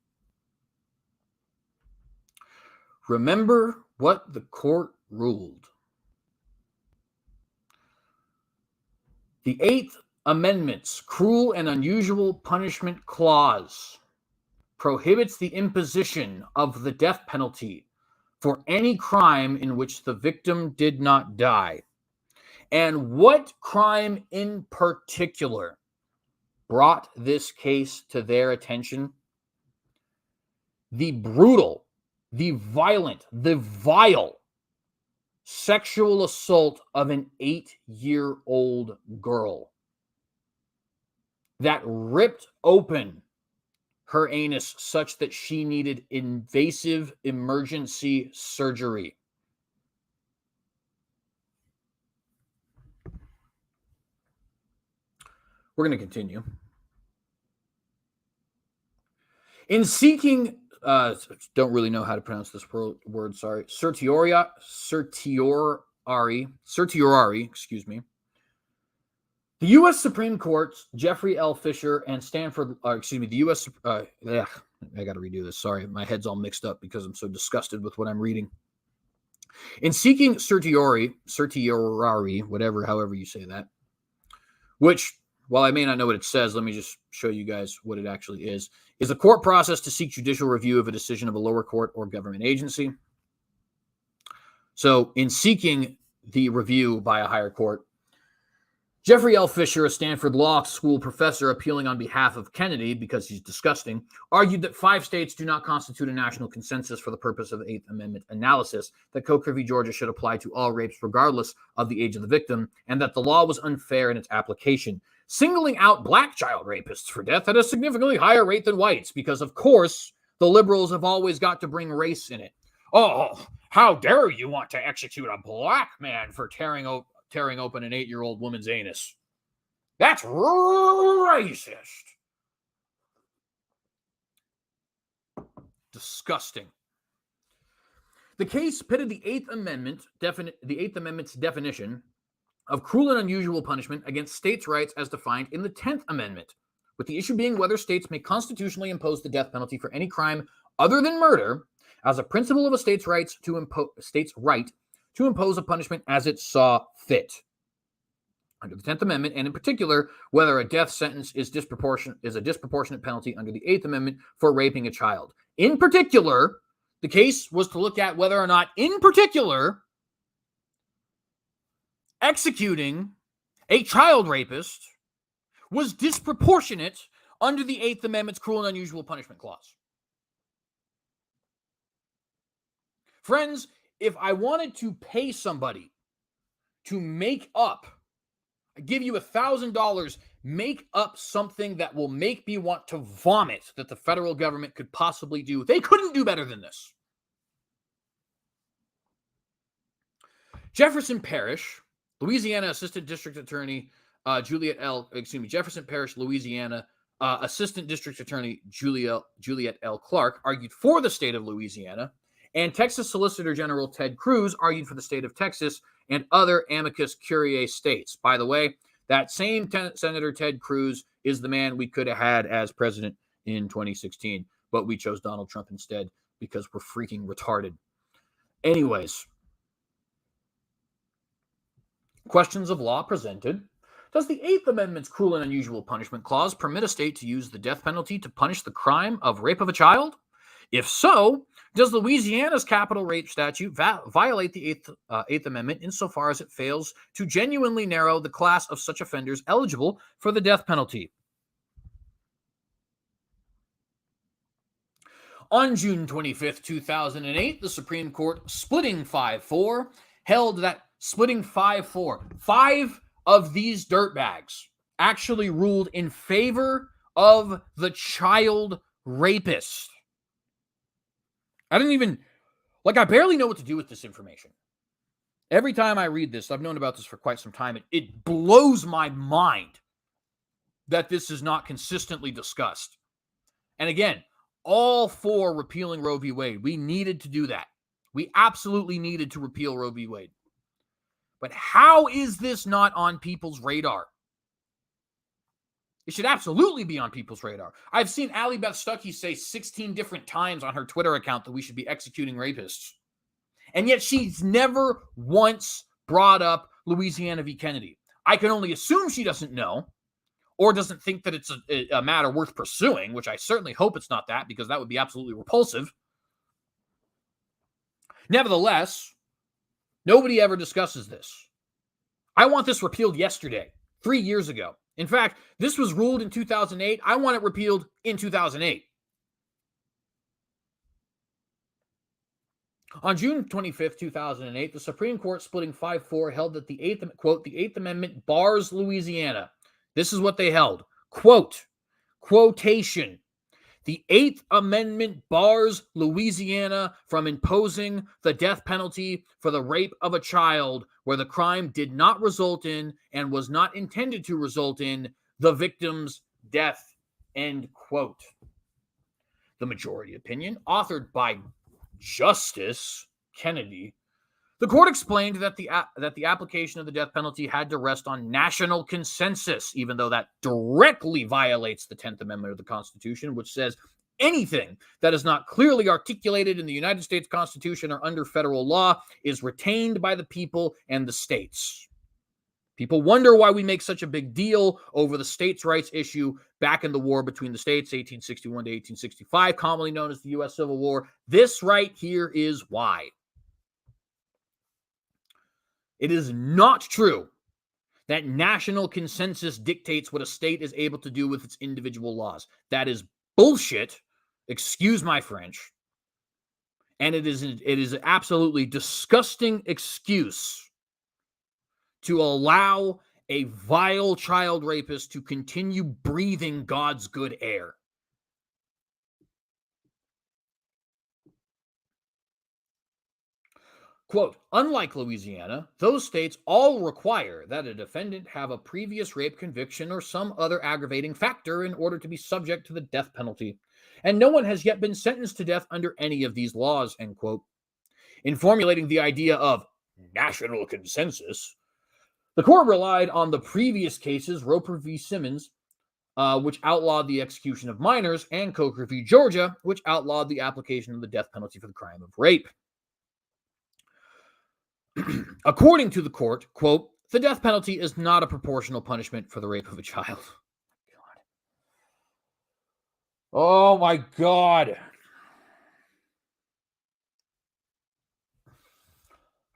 Remember what the court ruled. The 8th Amendment's Cruel and Unusual Punishment Clause prohibits the imposition of the death penalty for any crime in which the victim did not die. And what crime in particular brought this case to their attention? The brutal, the violent, the vile sexual assault of an 8-year-old girl that ripped open her anus such that she needed invasive emergency surgery. We're going to continue. In seeking, don't really know how to pronounce this word, sorry, certiorari, excuse me. The U.S. Supreme Court's Jeffrey L. Fisher and the U.S. I got to redo this. Sorry, my head's all mixed up because I'm so disgusted with what I'm reading. In seeking certiorari, however you say that, which, while I may not know what it says, let me just show you guys what it actually is a court process to seek judicial review of a decision of a lower court or government agency. So in seeking the review by a higher court, Jeffrey L. Fisher, a Stanford Law School professor appealing on behalf of Kennedy because he's disgusting, argued that 5 states do not constitute a national consensus for the purpose of the Eighth Amendment analysis, that Coker v. Georgia should apply to all rapes regardless of the age of the victim, and that the law was unfair in its application, singling out black child rapists for death at a significantly higher rate than whites, because, of course, the liberals have always got to bring race in it. Oh, how dare you want to execute a black man for tearing open an 8-year-old woman's anus. That's racist. Disgusting. The case pitted the Eighth Amendment's definition of cruel and unusual punishment against states' rights as defined in the 10th Amendment, with the issue being whether states may constitutionally impose the death penalty for any crime other than murder as a principle of a state's right to impose a punishment as it saw fit. Under the 10th Amendment, and in particular, whether a death sentence is a disproportionate penalty under the 8th Amendment for raping a child. In particular, the case was to look at whether or not, in particular, executing a child rapist was disproportionate under the 8th Amendment's cruel and unusual punishment clause. Friends, if I wanted to pay somebody to make up, I give you $1,000, make up something that will make me want to vomit that the federal government could possibly do, they couldn't do better than this. Jefferson Parish, Louisiana Assistant District Attorney Jefferson Parish, Louisiana Assistant District Attorney Juliet L. Clark argued for the state of Louisiana, and Texas Solicitor General Ted Cruz argued for the state of Texas and other amicus curiae states. By the way, that same Senator Ted Cruz is the man we could have had as president in 2016, but we chose Donald Trump instead because we're freaking retarded. Anyways, questions of law presented. Does the 8th Amendment's cruel and unusual punishment clause permit a state to use the death penalty to punish the crime of rape of a child? If so, does Louisiana's capital rape statute violate the 8th Amendment insofar as it fails to genuinely narrow the class of such offenders eligible for the death penalty? On June 25th, 2008, the Supreme Court, splitting 5-4, held that splitting 5-4, 5 of these dirtbags actually ruled in favor of the child rapist. I barely know what to do with this information. Every time I read this, I've known about this for quite some time, it blows my mind that this is not consistently discussed. And again, all for repealing Roe v. Wade. We needed to do that. We absolutely needed to repeal Roe v. Wade. But how is this not on people's radar? It should absolutely be on people's radar. I've seen Allie Beth Stuckey say 16 different times on her Twitter account that we should be executing rapists. And yet she's never once brought up Louisiana v. Kennedy. I can only assume she doesn't know or doesn't think that it's a matter worth pursuing, which I certainly hope it's not that, because that would be absolutely repulsive. Nevertheless, nobody ever discusses this. I want this repealed yesterday, 3 years ago. In fact, this was ruled in 2008. I want it repealed in 2008. On June 25th, 2008, the Supreme Court, splitting 5-4, held that the 8th Amendment bars Louisiana. This is what they held. Quote, quotation, the 8th Amendment bars Louisiana from imposing the death penalty for the rape of a child where the crime did not result in and was not intended to result in the victim's death, end quote. The majority opinion, authored by Justice Kennedy, the court explained that the application of the death penalty had to rest on national consensus, even though that directly violates the 10th Amendment of the Constitution, which says anything that is not clearly articulated in the United States Constitution or under federal law is retained by the people and the states. People wonder why we make such a big deal over the states' rights issue back in the war between the states, 1861 to 1865, commonly known as the U.S. Civil War. This right here is why. It is not true that national consensus dictates what a state is able to do with its individual laws. That is bullshit. Excuse my French. And it is absolutely disgusting excuse to allow a vile child rapist to continue breathing God's good air. Quote, unlike Louisiana, those states all require that a defendant have a previous rape conviction or some other aggravating factor in order to be subject to the death penalty. And no one has yet been sentenced to death under any of these laws, end quote. In formulating the idea of national consensus, the court relied on the previous cases, Roper v. Simmons, which outlawed the execution of minors, and Coker v. Georgia, which outlawed the application of the death penalty for the crime of rape. According to the court, quote, the death penalty is not a proportional punishment for the rape of a child. Oh my God.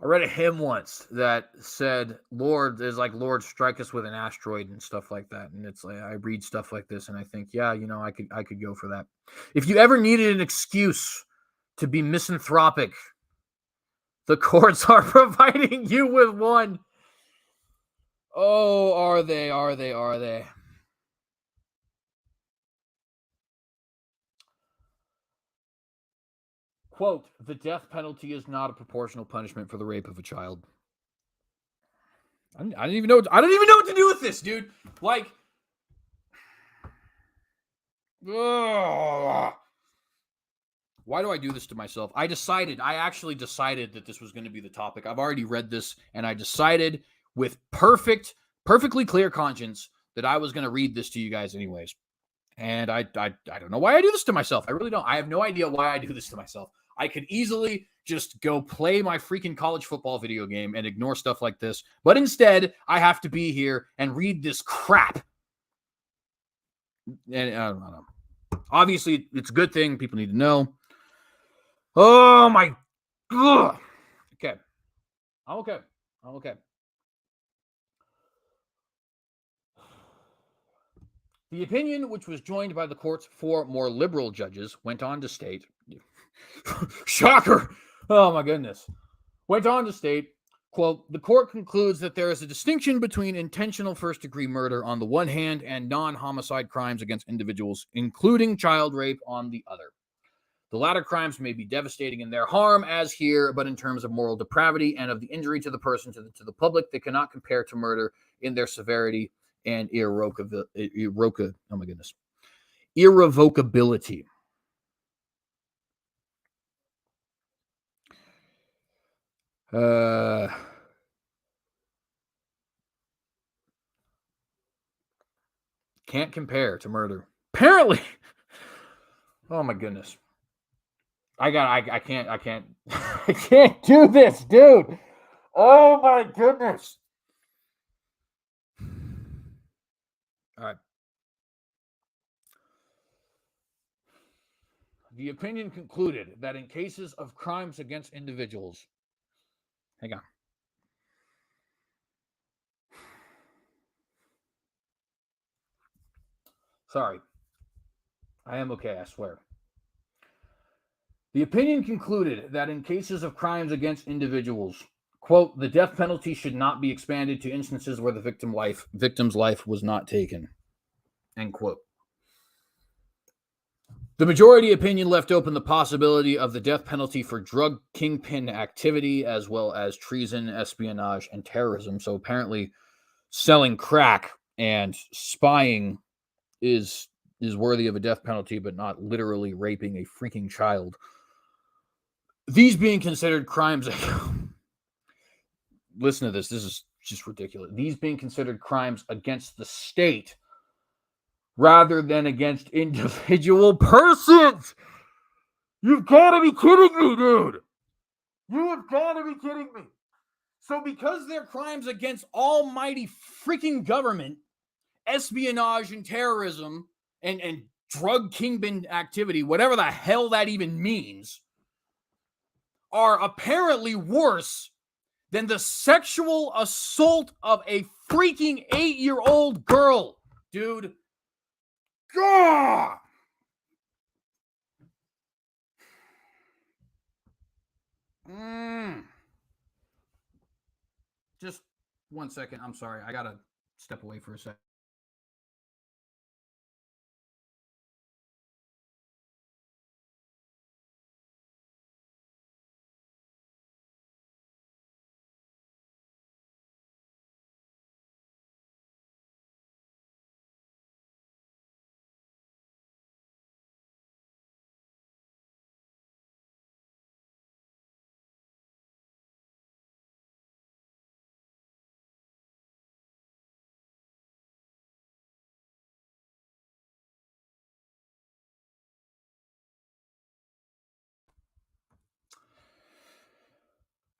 I read a hymn once that said, Lord, is like, Lord, strike us with an asteroid and stuff like that. And it's like, I read stuff like this and I think, yeah, you know, I could go for that. If you ever needed an excuse to be misanthropic, the courts are providing you with one. Oh, are they? Quote, the death penalty is not a proportional punishment for the rape of a child. I don't even know what to do with this, dude. Like, ugh. Why do I do this to myself? I actually decided that this was going to be the topic. I've already read this, and I decided with perfectly clear conscience that I was going to read this to you guys anyways. And I don't know why I do this to myself. I really don't. I have no idea why I do this to myself. I could easily just go play my freaking college football video game and ignore stuff like this. But instead, I have to be here and read this crap. And I don't know. Obviously, it's a good thing. People need to know. Oh my God. Okay. I'm okay. The opinion, which was joined by the court's 4 more liberal judges, went on to state, shocker, oh my goodness, went on to state, quote, the court concludes that there is a distinction between intentional first-degree murder on the one hand and non-homicide crimes against individuals, including child rape, on the other. The latter crimes may be devastating in their harm, as here, but in terms of moral depravity and of the injury to the person, to the public, they cannot compare to murder in their severity and irrevocability. Can't compare to murder. Apparently. Oh my goodness. I can't I can't do this, dude. Oh my goodness. All right. The opinion concluded that in cases of crimes against individuals, hang on. Sorry. I am okay, I swear. The opinion concluded that in cases of crimes against individuals, quote, the death penalty should not be expanded to instances where the victim's life was not taken, end quote. The majority opinion left open the possibility of the death penalty for drug kingpin activity, as well as treason, espionage, and terrorism. So apparently selling crack and spying is worthy of a death penalty, but not literally raping a freaking child. These being considered crimes... Listen to this. This is just ridiculous. These being considered crimes against the state rather than against individual persons. You've got to be kidding me, dude. You have got to be kidding me. So because they're crimes against almighty freaking government, espionage and terrorism and drug kingpin activity, whatever the hell that even means, are apparently worse than the sexual assault of a freaking 8-year-old girl, dude. Gah! Just 1 second. I'm sorry. I gotta step away for a second.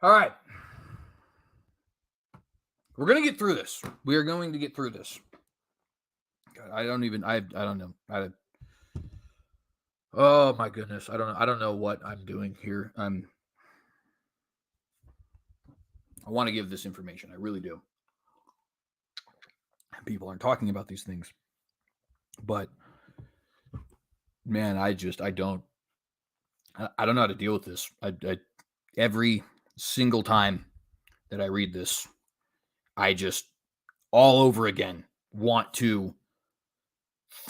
All right. We're going to get through this. We are going to get through this. God, I don't know. Oh my goodness. I don't know what I'm doing here. I want to give this information. I really do. People aren't talking about these things. But man, I don't know how to deal with this. Every single time that I read this, I just all over again want to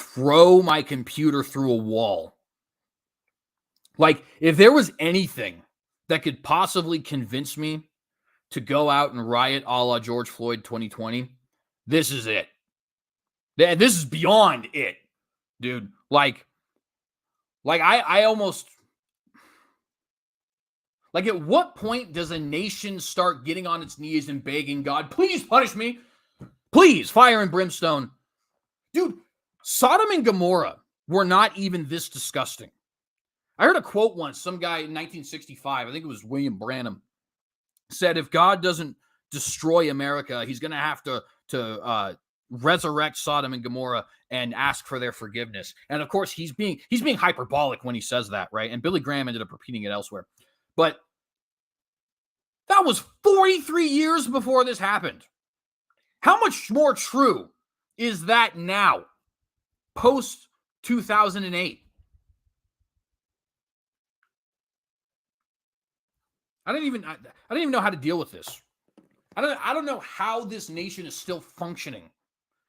throw my computer through a wall. Like, if there was anything that could possibly convince me to go out and riot a la George Floyd 2020, this is it. This is beyond it, dude. Like I almost... Like, at what point does a nation start getting on its knees and begging God, please punish me? Please, fire and brimstone. Dude, Sodom and Gomorrah were not even this disgusting. I heard a quote once, some guy in 1965, I think it was William Branham, said if God doesn't destroy America, he's going to have to resurrect Sodom and Gomorrah and ask for their forgiveness. And of course, he's being hyperbolic when he says that, right? And Billy Graham ended up repeating it elsewhere. But that was 43 years before this happened. How much more true is that now, post 2008? I don't even know how to deal with this. I don't know how this nation is still functioning.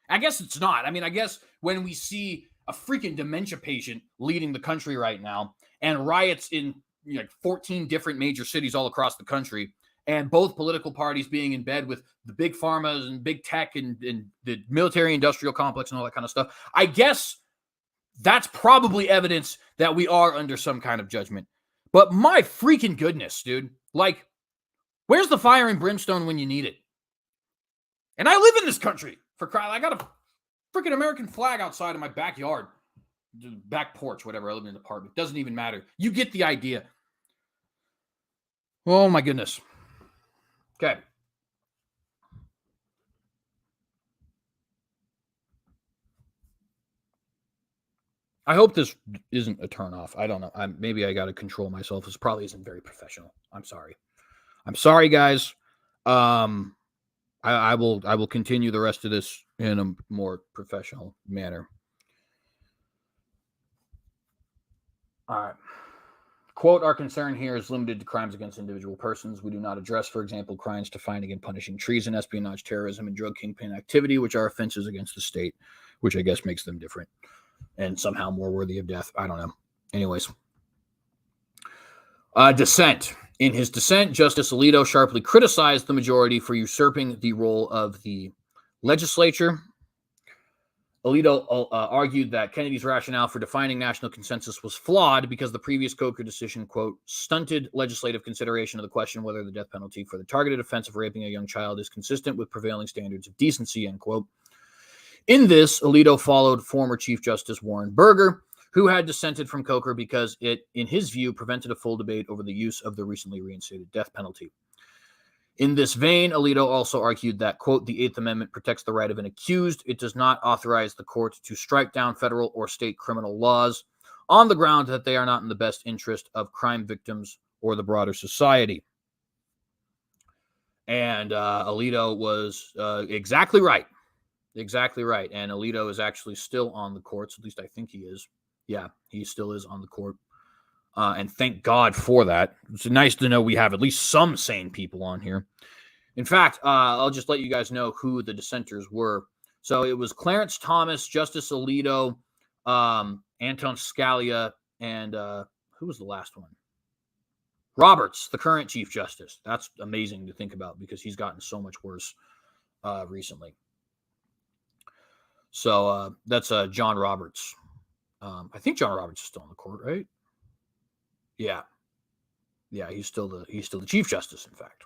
I guess it's not. I mean, I guess when we see a freaking dementia patient leading the country right now and riots in 14 different major cities all across the country, and both political parties being in bed with the big pharmas and big tech and the military industrial complex and all that kind of stuff, I guess that's probably evidence that we are under some kind of judgment. But my freaking goodness, dude, like, where's the fire and brimstone when you need it? And I live in this country, for crying. I got a freaking American flag outside of my backyard, back porch, whatever. I live in an apartment. Doesn't even matter. You get the idea. Oh my goodness. Okay. I hope this isn't a turnoff. I don't know. Maybe I got to control myself. This probably isn't very professional. I'm sorry. I'm sorry, guys. I will continue the rest of this in a more professional manner. All right. Quote, our concern here is limited to crimes against individual persons. We do not address, for example, crimes defining and punishing treason, espionage, terrorism, and drug kingpin activity, which are offenses against the state, which I guess makes them different and somehow more worthy of death. I don't know. Anyways. Dissent. In his dissent, Justice Alito sharply criticized the majority for usurping the role of the legislature. Alito argued that Kennedy's rationale for defining national consensus was flawed because the previous Coker decision, quote, stunted legislative consideration of the question whether the death penalty for the targeted offense of raping a young child is consistent with prevailing standards of decency, end quote. In this, Alito followed former Chief Justice Warren Burger, who had dissented from Coker because it, in his view, prevented a full debate over the use of the recently reinstated death penalty. In this vein, Alito also argued that, quote, the Eighth Amendment protects the right of an accused. It does not authorize the court to strike down federal or state criminal laws on the ground that they are not in the best interest of crime victims or the broader society. And Alito was exactly right. Exactly right. And Alito is actually still on the courts. At least I think he is. Yeah, he still is on the court. And thank God for that. It's nice to know we have at least some sane people on here. In fact, I'll just let you guys know who the dissenters were. So it was Clarence Thomas, Justice Alito, Anton Scalia, and who was the last one? Roberts, the current Chief Justice. That's amazing to think about because he's gotten so much worse recently. So that's John Roberts. I think John Roberts is still on the court, right? Yeah, he's still the Chief Justice, in fact.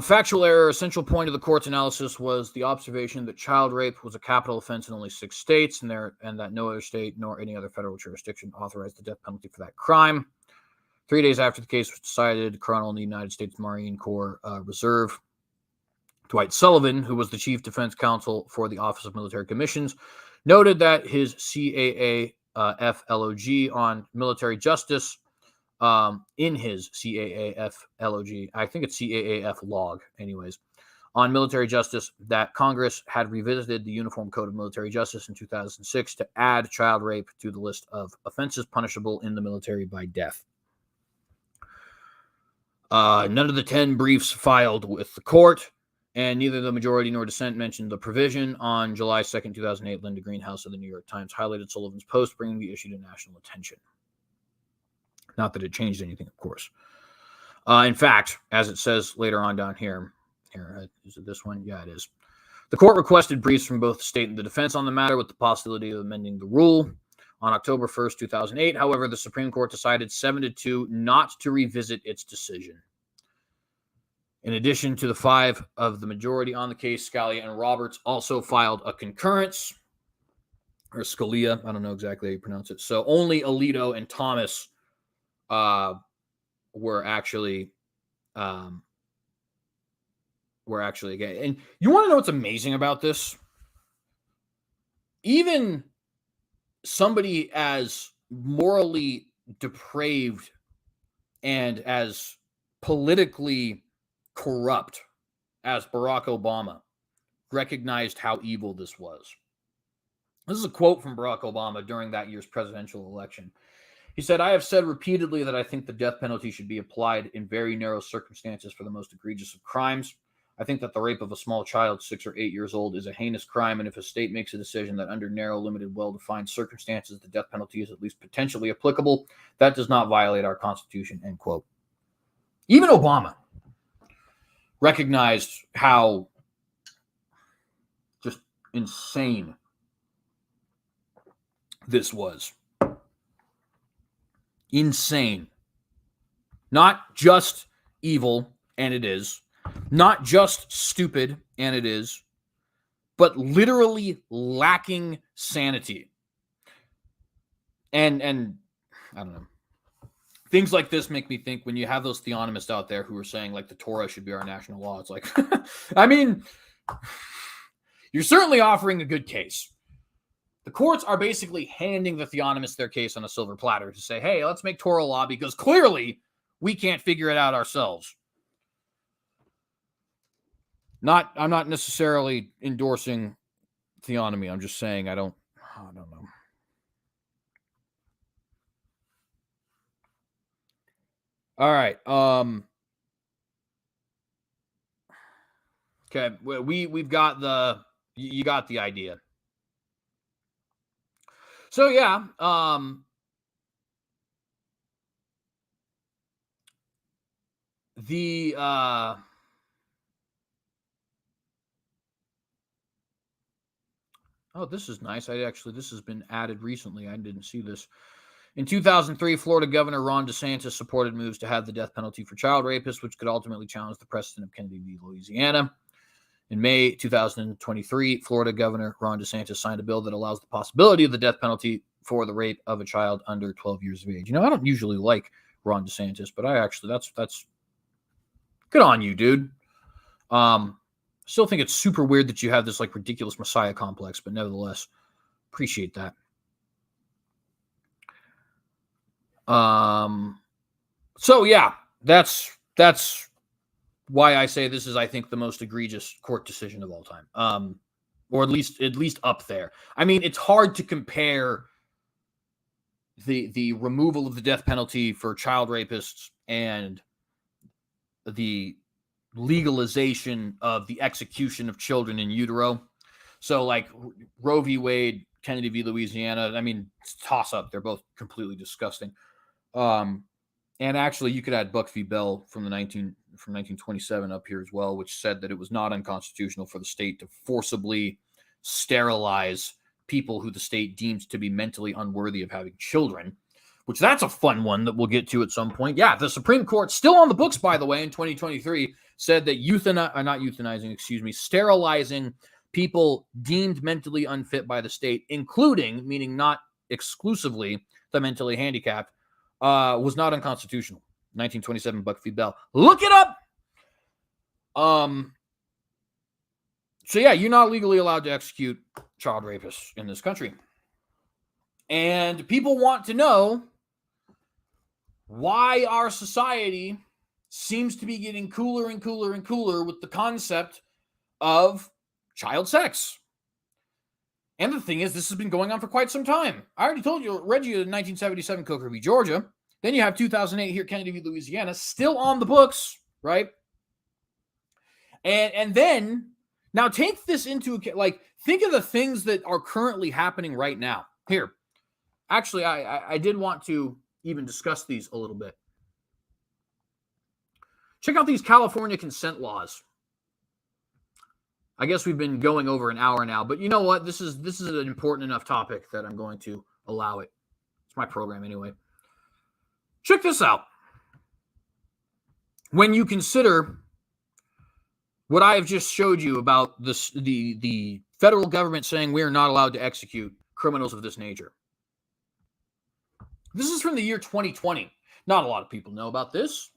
Factual error. Essential point of the court's analysis was the observation that child rape was a capital offense in only 6 states, and that no other state nor any other federal jurisdiction authorized the death penalty for that crime. 3 days after the case was decided, Colonel in the United States Marine Corps Reserve, Dwight Sullivan, who was the chief defense counsel for the Office of Military Commissions, noted that his CAAF LOG on military justice, in his CAAF LOG, I think it's CAAF log, anyways, on military justice, that Congress had revisited the Uniform Code of Military Justice in 2006 to add child rape to the list of offenses punishable in the military by death. None of the 10 briefs filed with the court, and neither the majority nor dissent mentioned the provision. On July 2nd, 2008, Linda Greenhouse of the New York Times highlighted Sullivan's post, bringing the issue to national attention. Not that it changed anything, of course. In fact, as it says later on down here, is it this one? Yeah, it is. The court requested briefs from both the state and the defense on the matter with the possibility of amending the rule. On October 1st, 2008, however, the Supreme Court decided 7-2 not to revisit its decision. In addition to the 5 of the majority on the case, Scalia and Roberts also filed a concurrence, or Scalia, I don't know exactly how you pronounce it. So only Alito and Thomas were actually again. And you want to know what's amazing about this? Even somebody as morally depraved and as politically corrupt as Barack Obama recognized how evil this was. This is a quote from Barack Obama during that year's presidential election. He said, "I have said repeatedly that I think the death penalty should be applied in very narrow circumstances for the most egregious of crimes. I think that the rape of a small child, 6 or 8 years old, is a heinous crime, and if a state makes a decision that under narrow, limited, well-defined circumstances, the death penalty is at least potentially applicable, that does not violate our Constitution," end quote. Even Obama recognized how just insane this was. Insane. Not just evil, and it is. Not just stupid, and it is. But literally lacking sanity. And I don't know. Things like this make me think when you have those theonomists out there who are saying like the Torah should be our national law. It's like, I mean, you're certainly offering a good case. The courts are basically handing the theonomists their case on a silver platter to say, hey, let's make Torah law because clearly we can't figure it out ourselves. I'm not necessarily endorsing theonomy. I'm just saying I don't know. All right. Okay. We've got you got the idea. So yeah. Oh, this is nice. This has been added recently. I didn't see this. In 2003, Florida Governor Ron DeSantis supported moves to have the death penalty for child rapists, which could ultimately challenge the precedent of Kennedy v. Louisiana. In May 2023, Florida Governor Ron DeSantis signed a bill that allows the possibility of the death penalty for the rape of a child under 12 years of age. You know, I don't usually like Ron DeSantis, but that's good on you, dude. Still think it's super weird that you have this like ridiculous Messiah complex, but nevertheless, appreciate that. So yeah, that's why I say this is, I think, the most egregious court decision of all time, or at least up there. I mean, it's hard to compare the removal of the death penalty for child rapists and the legalization of the execution of children in utero. So, like Roe v. Wade, Kennedy v. Louisiana, I mean, toss up. They're both completely disgusting. And actually, you could add Buck v. Bell from 1927 up here as well, which said that it was not unconstitutional for the state to forcibly sterilize people who the state deemed to be mentally unworthy of having children, which that's a fun one that we'll get to at some point. Yeah, the Supreme Court, still on the books, by the way, in 2023, said that sterilizing people deemed mentally unfit by the state, including, meaning not exclusively, the mentally handicapped, was not unconstitutional. 1927, Buck v. Bell. Look it up! So yeah, you're not legally allowed to execute child rapists in this country. And people want to know why our society seems to be getting cooler and cooler and cooler with the concept of child sex. And the thing is, this has been going on for quite some time. I already told you, read you the 1977 Coker v. Georgia. Then you have 2008 here, Kennedy v. Louisiana, still on the books, right? And then, now take this into account, like, think of the things that are currently happening right now. Here, actually, I did want to even discuss these a little bit. Check out these California consent laws. I guess we've been going over an hour now, but you know what? This is an important enough topic that I'm going to allow it. It's my program anyway. Check this out. When you consider what I have just showed you about this, the federal government saying we are not allowed to execute criminals of this nature. This is from the year 2020. Not a lot of people know about this.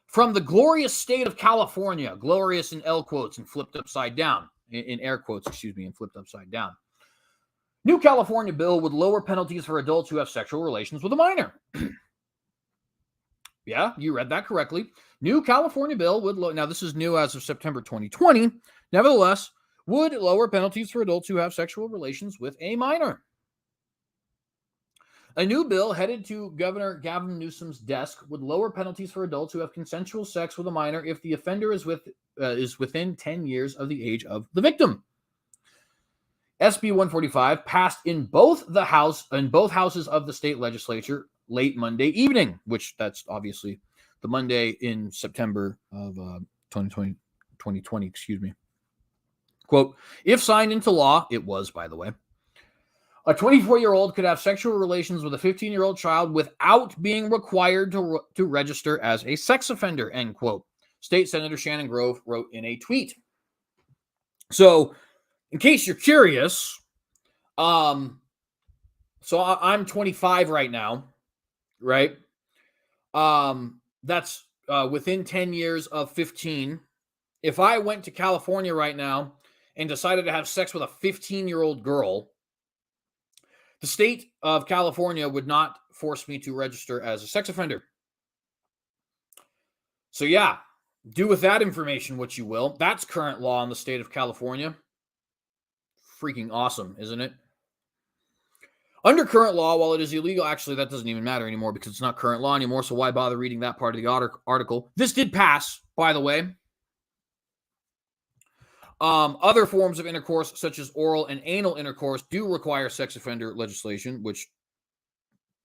From the glorious state of California, glorious in L quotes and flipped upside down, in air quotes, and flipped upside down. New California bill would lower penalties for adults who have sexual relations with a minor. Yeah, you read that correctly. New California bill would, now this is new as of September 2020, nevertheless, would lower penalties for adults who have sexual relations with a minor. A new bill headed to Governor Gavin Newsom's desk would lower penalties for adults who have consensual sex with a minor if the offender is within 10 years of the age of the victim. SB 145 passed in both houses of the state legislature late Monday evening, which that's obviously the Monday in September of 2020. Quote, if signed into law, it was, by the way, a 24-year-old could have sexual relations with a 15-year-old child without being required to register as a sex offender, end quote. State Senator Shannon Grove wrote in a tweet. So, in case you're curious, so I'm 25 right now, right? That's within 10 years of 15. If I went to California right now and decided to have sex with a 15-year-old girl, the state of California would not force me to register as a sex offender. So yeah, do with that information what you will. That's current law in the state of California. Freaking awesome, isn't it? Under current law, while it is illegal, actually, that doesn't even matter anymore because it's not current law anymore, so why bother reading that part of the article? This did pass, by the way. Other forms of intercourse, such as oral and anal intercourse, do require sex offender legislation, which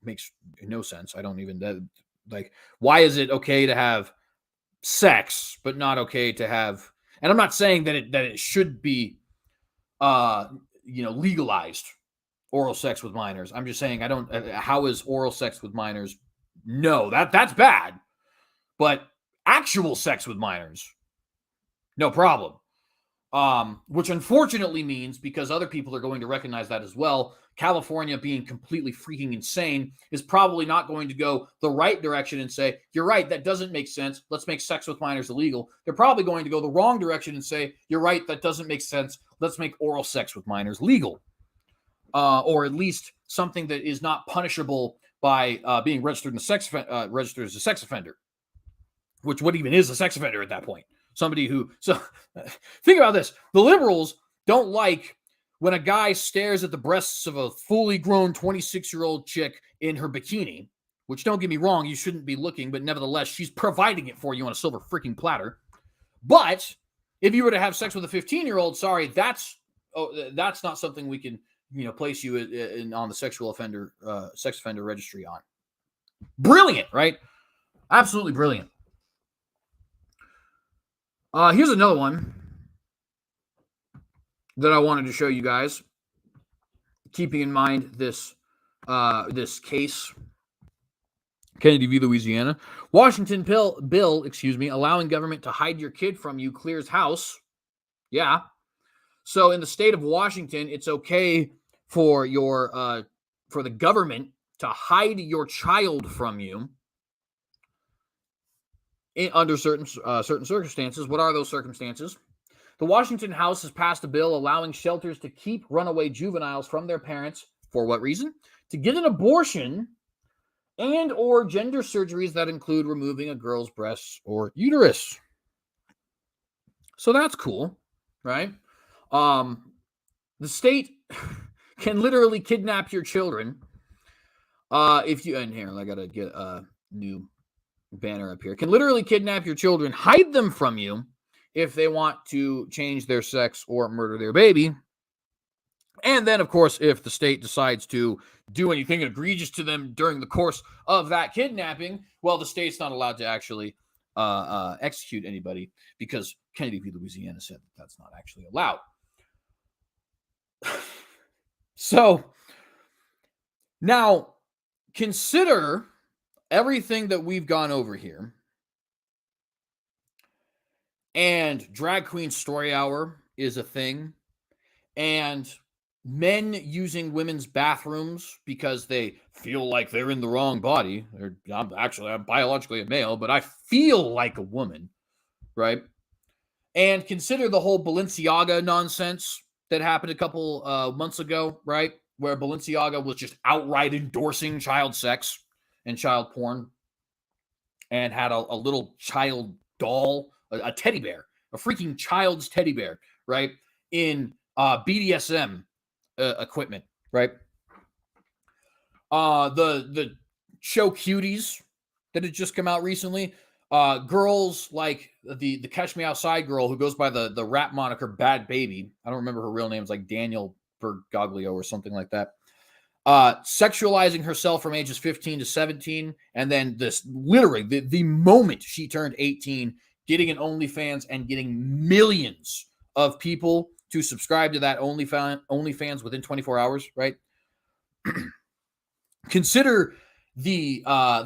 makes no sense. I don't even, why is it okay to have sex, but not okay to have, and I'm not saying that it should be, legalized, oral sex with minors. I'm just saying, how is oral sex with minors? No, that's bad. But actual sex with minors, no problem. Which unfortunately means, because other people are going to recognize that as well, California being completely freaking insane is probably not going to go the right direction and say, you're right, that doesn't make sense. Let's make sex with minors illegal. They're probably going to go the wrong direction and say, you're right, that doesn't make sense. Let's make oral sex with minors legal. Or at least something that is not punishable by being registered as a sex offender. which what even is a sex offender at that point? Somebody who, so think about this. The liberals don't like when a guy stares at the breasts of a fully grown 26-year-old chick in her bikini, which, don't get me wrong, you shouldn't be looking, but nevertheless, she's providing it for you on a silver freaking platter. But if you were to have sex with a 15-year-old, sorry, that's not something we can, place you on the sex offender registry on. Brilliant, right? Absolutely brilliant. Here's another one that I wanted to show you guys, keeping in mind this case. Kennedy v. Louisiana. Washington bill, allowing government to hide your kid from you clears house. Yeah. So in the state of Washington, it's okay for for the government to hide your child from you under certain circumstances. What are those circumstances? The Washington House has passed a bill allowing shelters to keep runaway juveniles from their parents. For what reason? To get an abortion and or gender surgeries that include removing a girl's breasts or uterus. So that's cool, right? The state can literally kidnap your children. If you, and here, I got to get a new banner up here. Can literally kidnap your children, hide them from you if they want to change their sex or murder their baby. And then, of course, if the state decides to do anything egregious to them during the course of that kidnapping, well, the state's not allowed to actually execute anybody because Kennedy v. Louisiana said that's not actually allowed. So now consider everything that we've gone over here. And Drag Queen Story Hour is a thing. And men using women's bathrooms because they feel like they're in the wrong body. I'm biologically a male, but I feel like a woman, right? And consider the whole Balenciaga nonsense that happened a couple months ago, right? Where Balenciaga was just outright endorsing child sex and child porn and had a little child doll, a teddy bear, a freaking child's teddy bear, right? In BDSM equipment, right? The show Cuties that had just come out recently, girls like the Catch Me Outside girl who goes by the rap moniker Bad Baby. I don't remember her real name. It's like Daniel Bergoglio or something like that. Sexualizing herself from ages 15 to 17. And then this literally the moment she turned 18, getting an OnlyFans and getting millions of people to subscribe to that OnlyFans within 24 hours, right? Consider the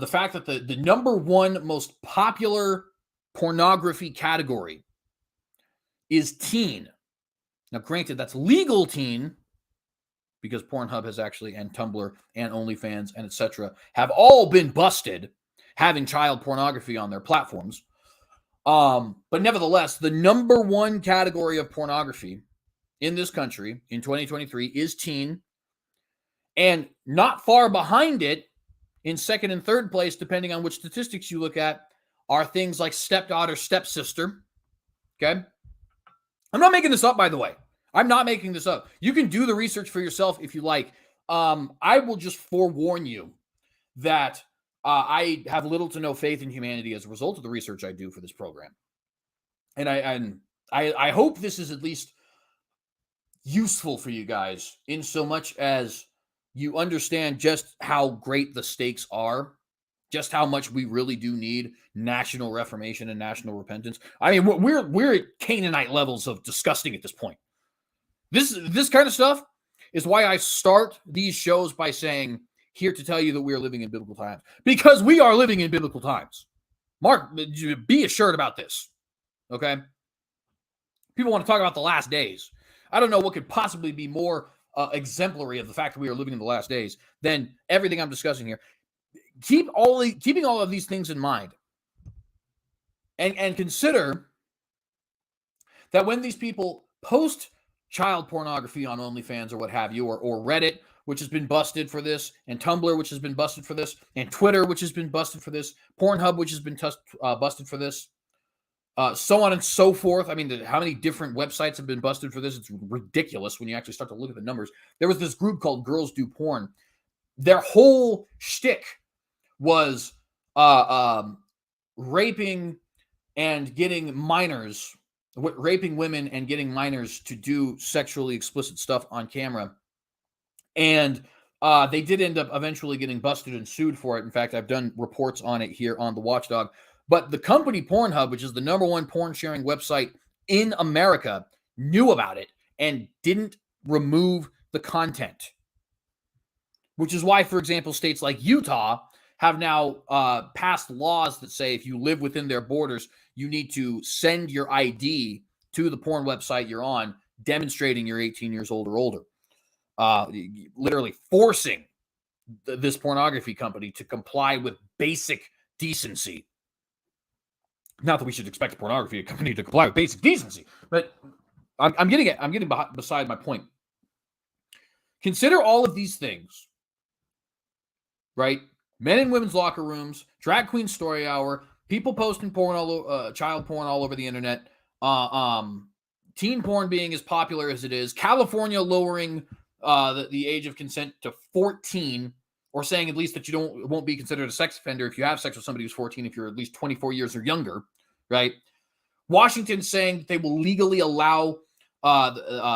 fact that the number one most popular pornography category is teen. Now, granted, that's legal teen because Pornhub has actually, and Tumblr and OnlyFans and etc. have all been busted having child pornography on their platforms. But nevertheless, the number one category of pornography in this country in 2023 is teen. And not far behind it, in second and third place, depending on which statistics you look at, are things like stepdaughter, stepsister. Okay? I'm not making this up, by the way. I'm not making this up. You can do the research for yourself if you like. I will just forewarn you that I have little to no faith in humanity as a result of the research I do for this program. And I hope this is at least useful for you guys in so much as you understand just how great the stakes are, just how much we really do need national reformation and national repentance. I mean, we're at Canaanite levels of disgusting at this point. This kind of stuff is why I start these shows by saying, here to tell you that we are living in biblical times. Because we are living in biblical times. Mark, be assured about this. Okay? People want to talk about the last days. I don't know what could possibly be more exemplary of the fact that we are living in the last days than everything I'm discussing here. Keeping all of these things in mind. And consider that when these people post child pornography on OnlyFans or what have you, or Reddit which has been busted for this, and Tumblr, which has been busted for this, and Twitter, which has been busted for this, Pornhub, which has been busted for this, so on and so forth. I mean, how many different websites have been busted for this? It's ridiculous when you actually start to look at the numbers. There was this group called Girls Do Porn. Their whole shtick was raping and getting minors, raping women and getting minors to do sexually explicit stuff on camera. And they did end up eventually getting busted and sued for it. In fact, I've done reports on it here on the Watchdog. But the company Pornhub, which is the #1 porn sharing website in America, knew about it and didn't remove the content. Which is why, for example, states like Utah have now passed laws that say if you live within their borders, you need to send your ID to the porn website you're on, demonstrating you're 18 years old or older. Literally forcing this pornography company to comply with basic decency. Not that we should expect a pornography company to comply with basic decency, but I'm getting beside my point. Consider all of these things, right? Men and women's locker rooms, drag queen story hour, people posting porn child porn all over the internet, teen porn being as popular as it is, California lowering the age of consent to 14, or saying at least that you won't be considered a sex offender if you have sex with somebody who's 14 if you're at least 24 years or younger, right? Washington saying they will legally allow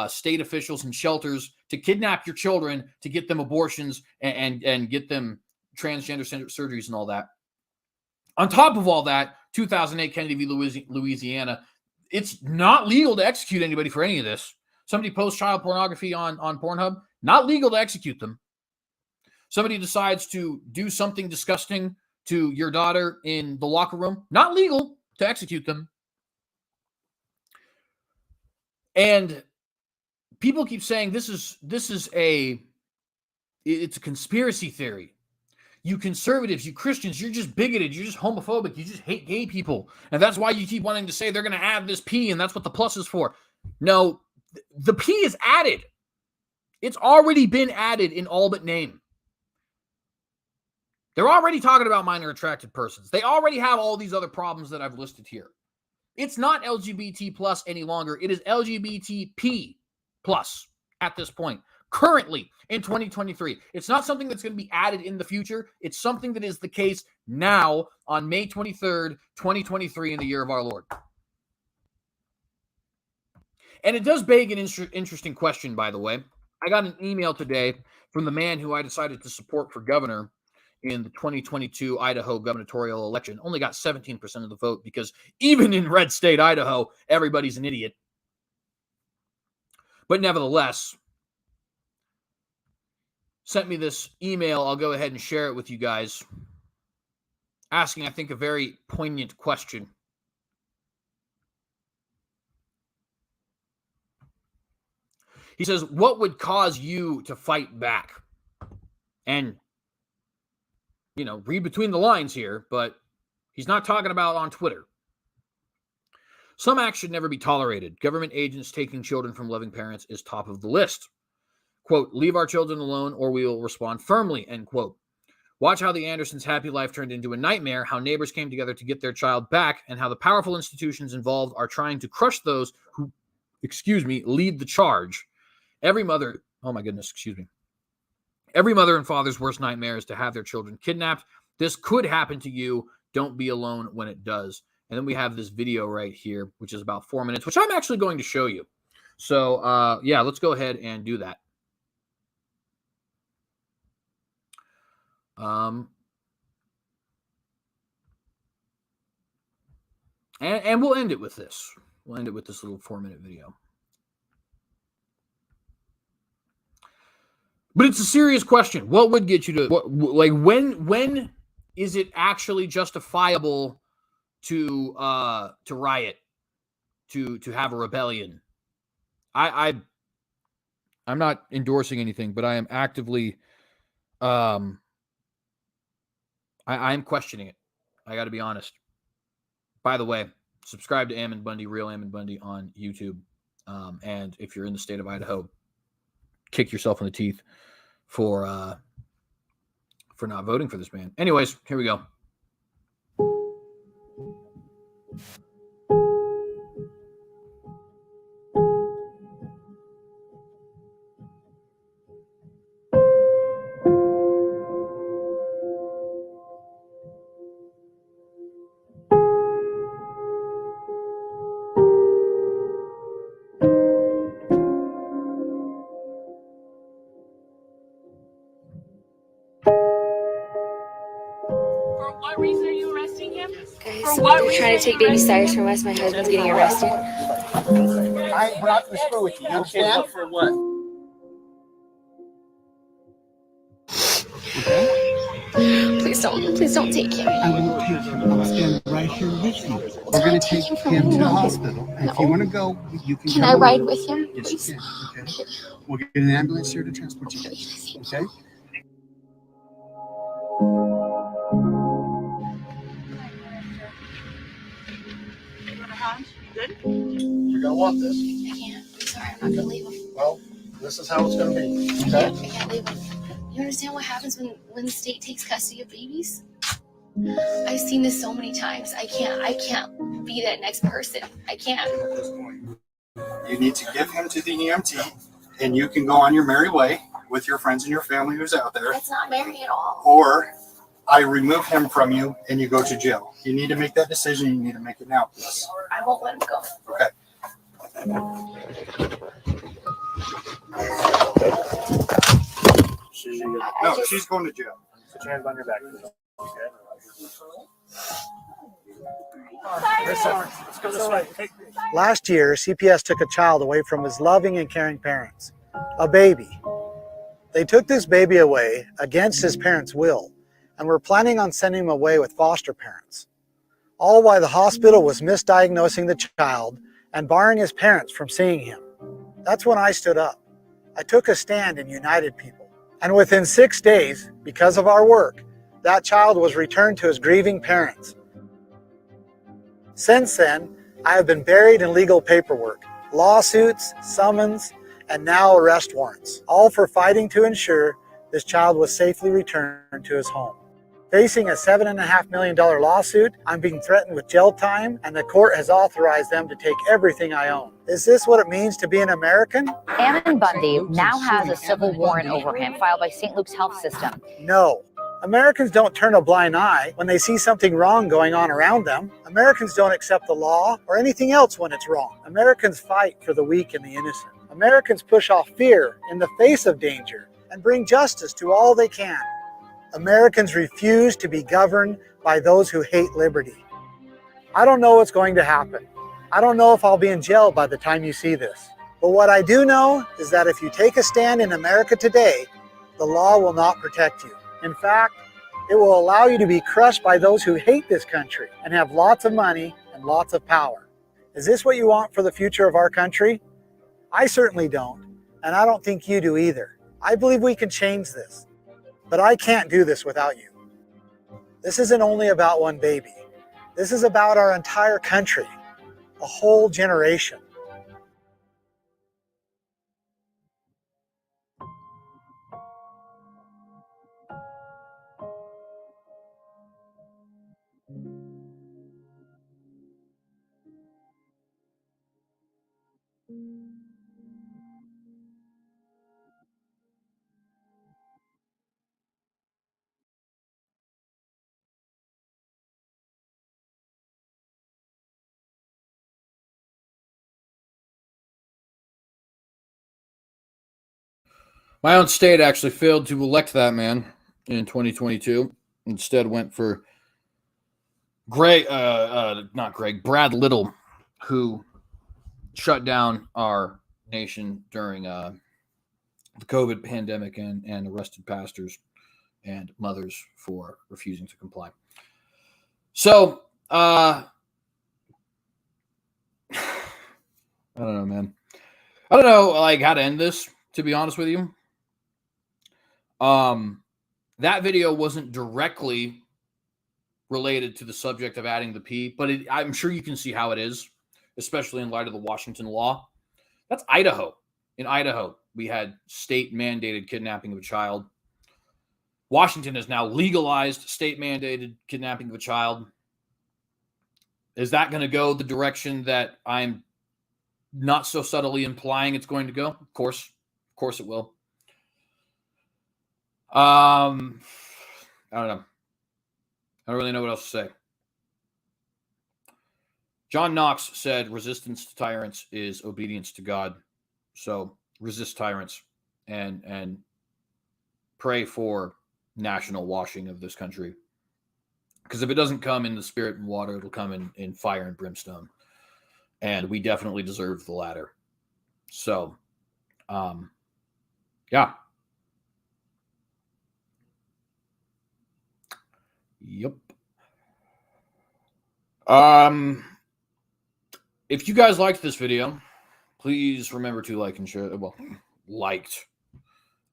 state officials and shelters to kidnap your children to get them abortions and get them transgender surgeries and all that. On top of all that, 2008 Kennedy v. Louisiana, it's not legal to execute anybody for any of this. Somebody posts child pornography on Pornhub, not legal to execute them. Somebody decides to do something disgusting to your daughter in the locker room, not legal to execute them. And people keep saying it's a conspiracy theory. You conservatives, you Christians, you're just bigoted. You're just homophobic. You just hate gay people. And that's why you keep wanting to say they're going to add this P and that's what the plus is for. No, the P is added. It's already been added in all but name. They're already talking about minor attracted persons. They already have all these other problems that I've listed here. It's not LGBT plus any longer. It is LGBTP plus at this point. Currently in 2023. It's not something that's going to be added in the future. It's something that is the case now on May 23rd, 2023 in the year of our Lord. And it does beg an interesting question, by the way. I got an email today from the man who I decided to support for governor in the 2022 Idaho gubernatorial election. Only got 17% of the vote because even in red state Idaho, everybody's an idiot. But nevertheless, sent me this email. I'll go ahead and share it with you guys, asking, I think, a very poignant question. He says, what would cause you to fight back? And, read between the lines here, but he's not talking about on Twitter. Some acts should never be tolerated. Government agents taking children from loving parents is top of the list. Quote, leave our children alone or we will respond firmly, end quote. Watch how the Andersons' happy life turned into a nightmare, how neighbors came together to get their child back, and how the powerful institutions involved are trying to crush those who, lead the charge. Every mother and father's worst nightmare is to have their children kidnapped. This could happen to you. Don't be alone when it does. And then we have this video right here, which is about 4 minutes, which I'm actually going to show you. So, let's go ahead and do that. And we'll end it with this. We'll end it with this little 4-minute video. But it's a serious question. What would get you to when is it actually justifiable to riot, to have a rebellion? I'm not endorsing anything, but I am actively I'm questioning it. I got to be honest. By the way, subscribe to Ammon Bundy, Real Ammon Bundy on YouTube. And if you're in the state of Idaho, kick yourself in the teeth for not voting for this man. Anyways, here we go. What reason are you arresting him? Guys, they're trying to take baby Cyrus from us. My husband's getting arrested. We're not going to screw with you. You understand? For what? Please don't take him. I won't take him. I'll stand right here with you. We're going to take him to the hospital. And if you want to go, you can. Can I ride with him? Yes, you can. Okay. We'll get an ambulance here to transport you guys. Okay. Good? You're gonna want this. I can't. I'm sorry. I'm not going to leave him. Well, this is how it's gonna be. I Okay? can't leave him. You understand what happens when the state takes custody of babies? I've seen this so many times. I can't be that next person. I can't. At this point, you need to give him to the EMT, and you can go on your merry way with your friends and your family who's out there. That's not Mary at all. Or I remove him from you and you go to jail. You need to make that decision. You need to make it now, please. I won't let him go. Okay. No, she's going to jail. Put your hands on your back. Okay? Last year, CPS took a child away from his loving and caring parents, a baby. They took this baby away against his parents' will and were planning on sending him away with foster parents, all while the hospital was misdiagnosing the child and barring his parents from seeing him. That's when I stood up. I took a stand and united people. And within 6 days, because of our work, that child was returned to his grieving parents. Since then, I have been buried in legal paperwork, lawsuits, summons, and now arrest warrants, all for fighting to ensure this child was safely returned to his home. Facing a $7.5 million lawsuit, I'm being threatened with jail time, and the court has authorized them to take everything I own. Is this what it means to be an American? Ammon Bundy now has a civil warrant over him filed by St. Luke's Health System. No. Americans don't turn a blind eye when they see something wrong going on around them. Americans don't accept the law or anything else when it's wrong. Americans fight for the weak and the innocent. Americans push off fear in the face of danger and bring justice to all they can. Americans refuse to be governed by those who hate liberty. I don't know what's going to happen. I don't know if I'll be in jail by the time you see this. But what I do know is that if you take a stand in America today, the law will not protect you. In fact, it will allow you to be crushed by those who hate this country and have lots of money and lots of power. Is this what you want for the future of our country? I certainly don't, and I don't think you do either. I believe we can change this, but I can't do this without you. This isn't only about one baby. This is about our entire country, a whole generation. My own state actually failed to elect that man in 2022. Instead, went for Brad Little, who shut down our nation during the COVID pandemic and arrested pastors and mothers for refusing to comply. So, I don't know, man. I don't know, like, how to end this, to be honest with you. That video wasn't directly related to the subject of adding the P, but I'm sure you can see how it is, especially in light of the Washington law. That's Idaho. In Idaho, we had state-mandated kidnapping of a child. Washington has now legalized state-mandated kidnapping of a child. Is that going to go the direction that I'm not so subtly implying it's going to go? Of course it will. I don't know. I don't really know what else to say. John Knox said resistance to tyrants is obedience to God. So resist tyrants and pray for national washing of this country. Because if it doesn't come in the spirit and water, it'll come in fire and brimstone. And we definitely deserve the latter. So, yeah. Yep. If you guys liked this video, please remember to like and share. Well, liked.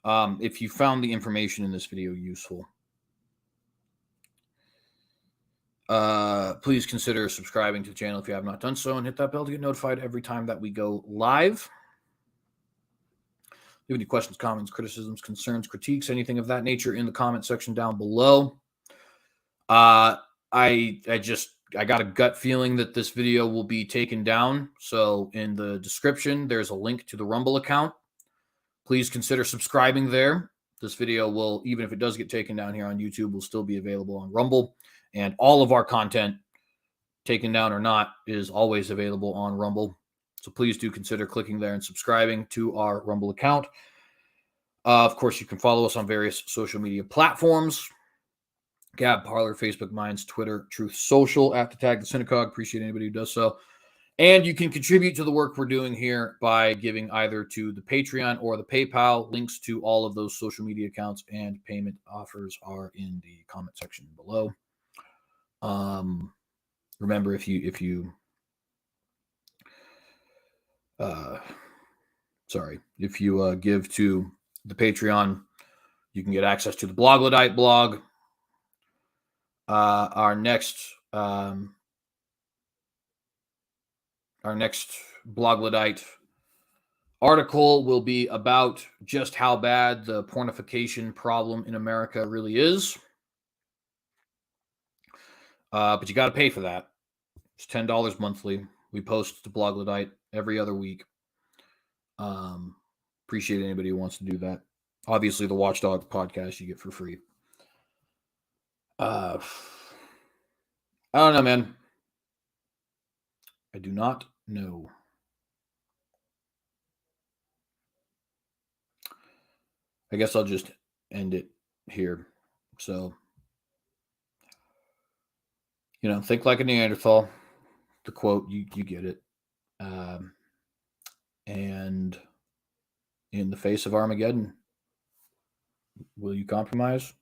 If you found the information in this video useful, please consider subscribing to the channel if you have not done so, and hit that bell to get notified every time that we go live. If you have any questions, comments, criticisms, concerns, critiques, anything of that nature in the comment section down below. I got a gut feeling that this video will be taken down. So in the description, there's a link to the Rumble account. Please consider subscribing there. This video will, even if it does get taken down here on YouTube, will still be available on Rumble. And all of our content, taken down or not, is always available on Rumble. So please do consider clicking there and subscribing to our Rumble account. Of course, you can follow us on various social media platforms. Gab, Parler, Facebook, Minds, Twitter, Truth Social, @tag the synagogue. Appreciate anybody who does so. And you can contribute to the work we're doing here by giving either to the Patreon or the PayPal. Links to all of those social media accounts and payment offers are in the comment section below. Remember, if you give to the Patreon, you can get access to the Bloglodite blog. Our next Bloglodite article will be about just how bad the pornification problem in America really is. But you got to pay for that. It's $10 monthly. We post to Bloglodite every other week. Appreciate anybody who wants to do that. Obviously, the Watchdog podcast you get for free. I don't know, man. I do not know. I guess I'll just end it here. So, think like a Neanderthal. The quote, you get it. And in the face of Armageddon, will you compromise?